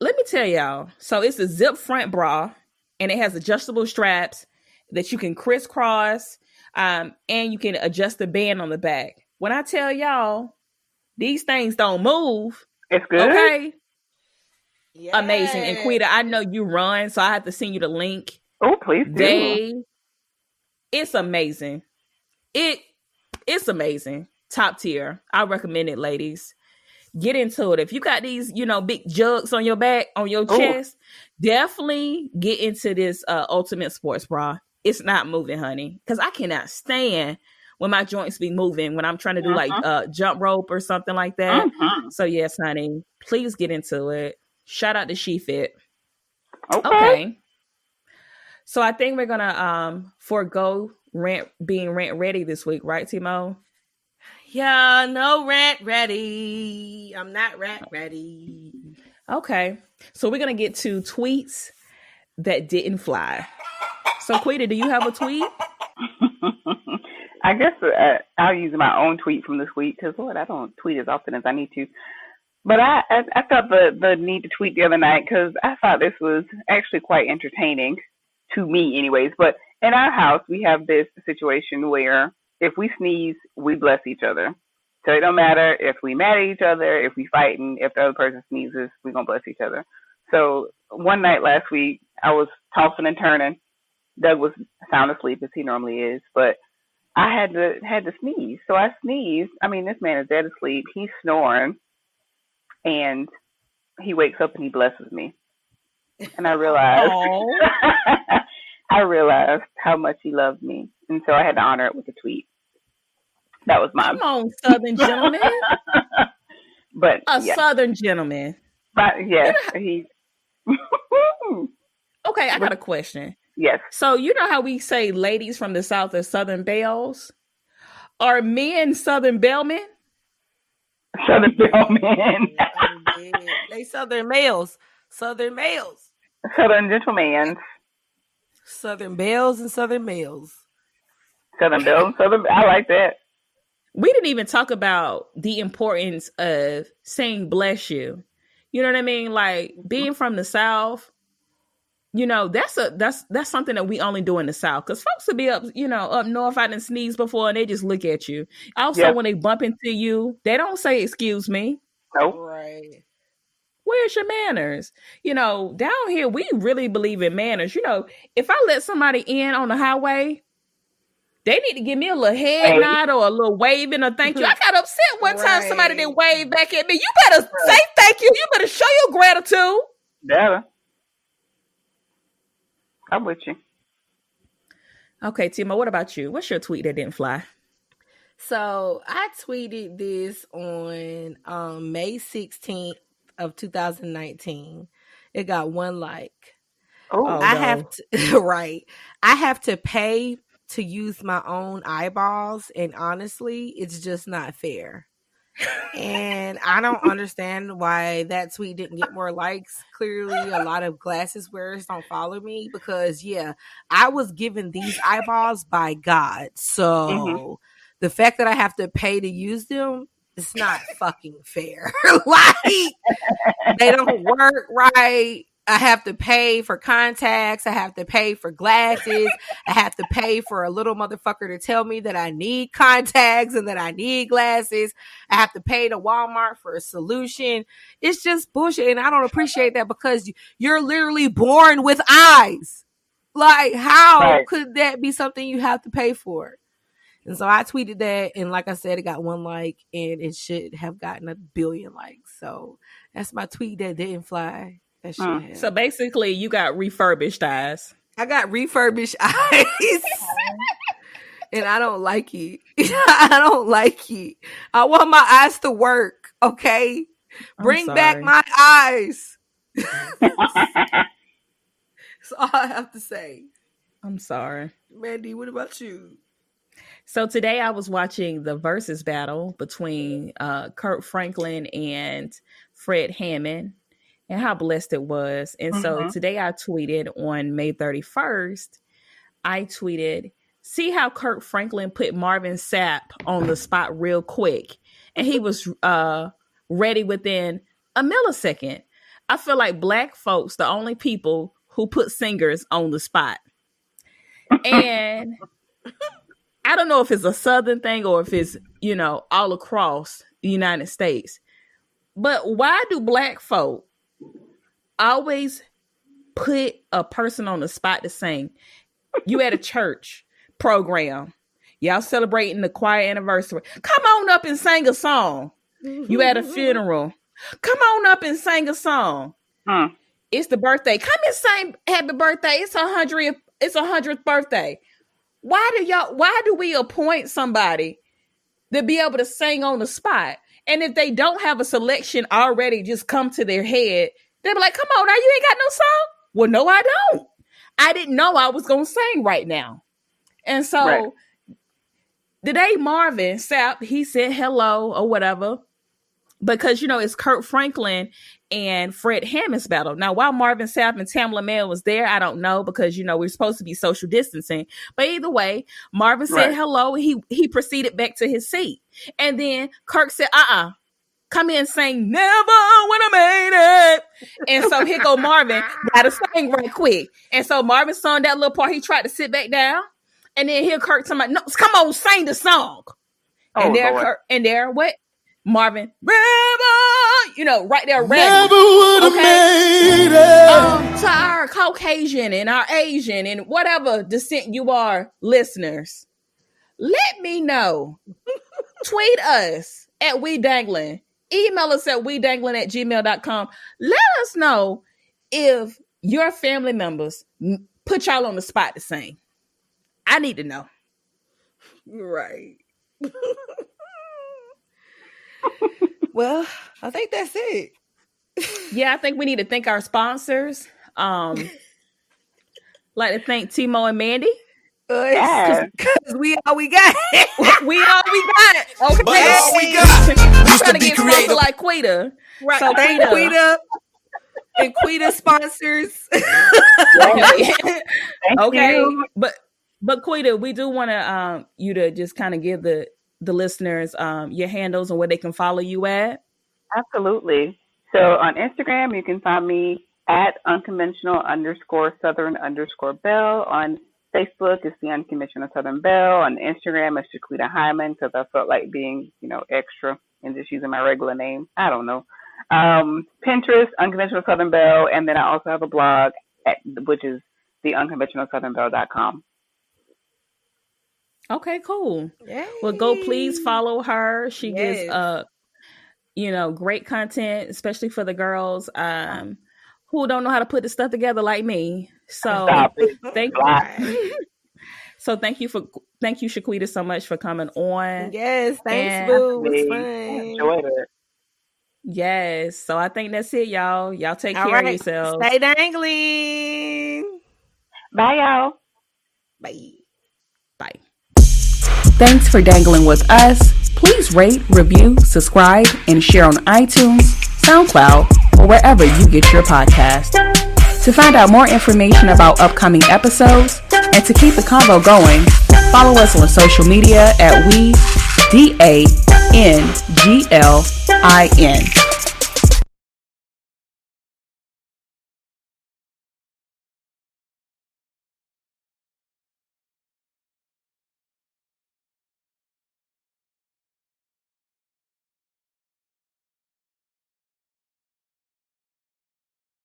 Speaker 2: me tell y'all. So it's a zip front bra, and it has adjustable straps that you can crisscross, and you can adjust the band on the back. When I tell y'all, these things don't move.
Speaker 3: It's good.
Speaker 2: Okay. Yes. Amazing. And Quita, I know you run, so I have to send you the link.
Speaker 3: Oh, please do.
Speaker 2: It's amazing. It's amazing. Top tier. I recommend it, ladies. Get into it. If you got these, big jugs on your back, on your chest, definitely get into this Ultimate Sports Bra. It's not moving, honey. Because I cannot stand when my joints be moving when I'm trying to do like jump rope or something like that. So yes, honey, please get into it. Shout out to SheFit. Okay. So I think we're gonna forego being rent ready this week, right, Timo?
Speaker 1: Yeah, no rant ready. I'm not rant ready.
Speaker 2: Okay. So we're going to get to tweets that didn't fly. So, Quita, do you have a tweet?
Speaker 3: I guess I'll use my own tweet from this week because, Lord, I don't tweet as often as I need to. But I felt the need to tweet the other night because I thought this was actually quite entertaining to me, anyways. But in our house, we have this situation where if we sneeze, we bless each other. So it don't matter if we mad at each other, if we fighting, if the other person sneezes, we gonna bless each other. So one night last week, I was tossing and turning. Doug was sound asleep as he normally is, but I had to sneeze. So I sneezed. I mean, this man is dead asleep. He's snoring, and he wakes up and he blesses me. And I realized I realized how much he loved me. And so I had to honor it with a tweet. That was mine.
Speaker 2: Come on, Southern gentleman.
Speaker 3: But
Speaker 2: Southern gentleman.
Speaker 3: But yes, he
Speaker 2: Okay, I got a question.
Speaker 3: Yes.
Speaker 2: So you know how we say ladies from the South are Southern Belles? Are men Southern Bellmen?
Speaker 3: Southern Bellmen.
Speaker 1: They Southern males. Southern males.
Speaker 3: Southern gentlemen.
Speaker 1: Southern belles and Southern males.
Speaker 3: Southern Belle. I like that.
Speaker 2: We didn't even talk about the importance of saying bless you. You know what I mean? Like being from the South, you know, that's something that we only do in the South. Because folks will be up north, I didn't sneeze before and they just look at you. Also, when they bump into you, they don't say excuse me.
Speaker 3: Nope.
Speaker 1: Right.
Speaker 2: Where's your manners? You know, down here, we really believe in manners. You know, if I let somebody in on the highway, they need to give me a little head nod or a little waving or thank you. I got upset one time somebody didn't wave back at me. You better say thank you. You better show your gratitude.
Speaker 3: Yeah. I'm with you.
Speaker 2: Okay, Timo, what about you? What's your tweet that didn't fly?
Speaker 1: So I tweeted this on May 16th of 2019. It got one like. I have to right. I have to pay to use my own eyeballs, and honestly, it's just not fair. And I don't understand why that tweet didn't get more likes. Clearly, a lot of glasses wearers don't follow me because, I was given these eyeballs by God. So the fact that I have to pay to use them, it's not fucking fair. Like, they don't work right. I have to pay for contacts. I have to pay for glasses. I have to pay for a little motherfucker to tell me that I need contacts and that I need glasses. I have to pay to Walmart for a solution. It's just bullshit. And I don't appreciate that because you're literally born with eyes. Like, how could that be something you have to pay for? And so I tweeted that. And like I said, it got one like and it should have gotten 1 billion likes. So that's my tweet that didn't fly.
Speaker 2: So basically, you got refurbished eyes.
Speaker 1: I got refurbished eyes. And I don't like it. I don't like it. I want my eyes to work, okay? Bring back my eyes. That's all I have to say.
Speaker 2: I'm sorry.
Speaker 1: Mandy, what about you?
Speaker 2: So today I was watching the versus battle between Kurt Franklin and Fred Hammond. And how blessed it was. And so today I tweeted on May 31st, I tweeted, see how Kirk Franklin put Marvin Sapp on the spot real quick. And he was ready within a millisecond. I feel like Black folks, the only people who put singers on the spot. And I don't know if it's a Southern thing or if it's, all across the United States. But why do Black folk always put a person on the spot to sing? You at a church program, y'all celebrating the choir anniversary. Come on up and sing a song. You at a funeral. Come on up and sing a song. It's the birthday. Come and sing happy birthday. It's 100th birthday. Why do we appoint somebody to be able to sing on the spot? And if they don't have a selection already just come to their head, they'll be like, come on now, you ain't got no song? Well, no, I don't. I didn't know I was going to sing right now. And so the day Marvin Sapp, he said hello or whatever, because, it's Kurt Franklin and Fred Hammond's battle. Now, while Marvin Sapp and Tamla Mann was there, I don't know, because, we're supposed to be social distancing. But either way, Marvin said hello. And he proceeded back to his seat. And then Kirk said, come in and sing Never When I Made It. And so here go Marvin, got to sing right quick. And so Marvin sung that little part. He tried to sit back down. And then here Kirk talking about, no, come on, sing the song. And there, what? Marvin, right there, ready.
Speaker 4: Never would have made it.
Speaker 2: To our Caucasian and our Asian and whatever descent you are, listeners, let me know. Tweet us at We Danglin. Email us at wedanglin@gmail.com. Let us know if your family members put y'all on the spot to sing. I need to know.
Speaker 1: Right. Well, I think that's it.
Speaker 2: Yeah, I think we need to thank our sponsors. Like to thank Timo and Mandy.
Speaker 1: Because we all we got.
Speaker 2: We all we got. Okay.
Speaker 4: But all we got.
Speaker 2: We're trying to get sponsored like Quita.
Speaker 1: Right.
Speaker 2: So
Speaker 1: thank Quita. And Quita sponsors.
Speaker 2: Okay. You. But Quita, we do want to you to just kind of give the listeners your handles and where they can follow you at.
Speaker 3: Absolutely. So on Instagram, you can find me at Unconventional_Southern_Belle. On Facebook, it's the Unconventional Southern Belle. On Instagram, it's Shiquita Hyman, because I felt like being, extra and just using my regular name. I don't know. Pinterest, Unconventional Southern Belle. And then I also have a blog, which is the unconventionalsouthernbelle.com.
Speaker 2: Okay, cool.
Speaker 1: Yay.
Speaker 2: Well, go please follow her. She gives great content, especially for the girls who don't know how to put the stuff together like me. So thank you. So thank you, Shiquita, so much for coming on.
Speaker 1: Yes, thanks, boo. It was fun.
Speaker 3: Enjoyed it.
Speaker 2: Yes. So I think that's it, y'all. Y'all take care of yourselves.
Speaker 1: Stay dangling.
Speaker 3: Bye, y'all.
Speaker 1: Bye.
Speaker 2: Bye.
Speaker 5: Thanks for dangling with us. Please rate, review, subscribe, and share on iTunes, SoundCloud, or wherever you get your podcast. To find out more information about upcoming episodes and to keep the convo going, follow us on social media at WeDanglin.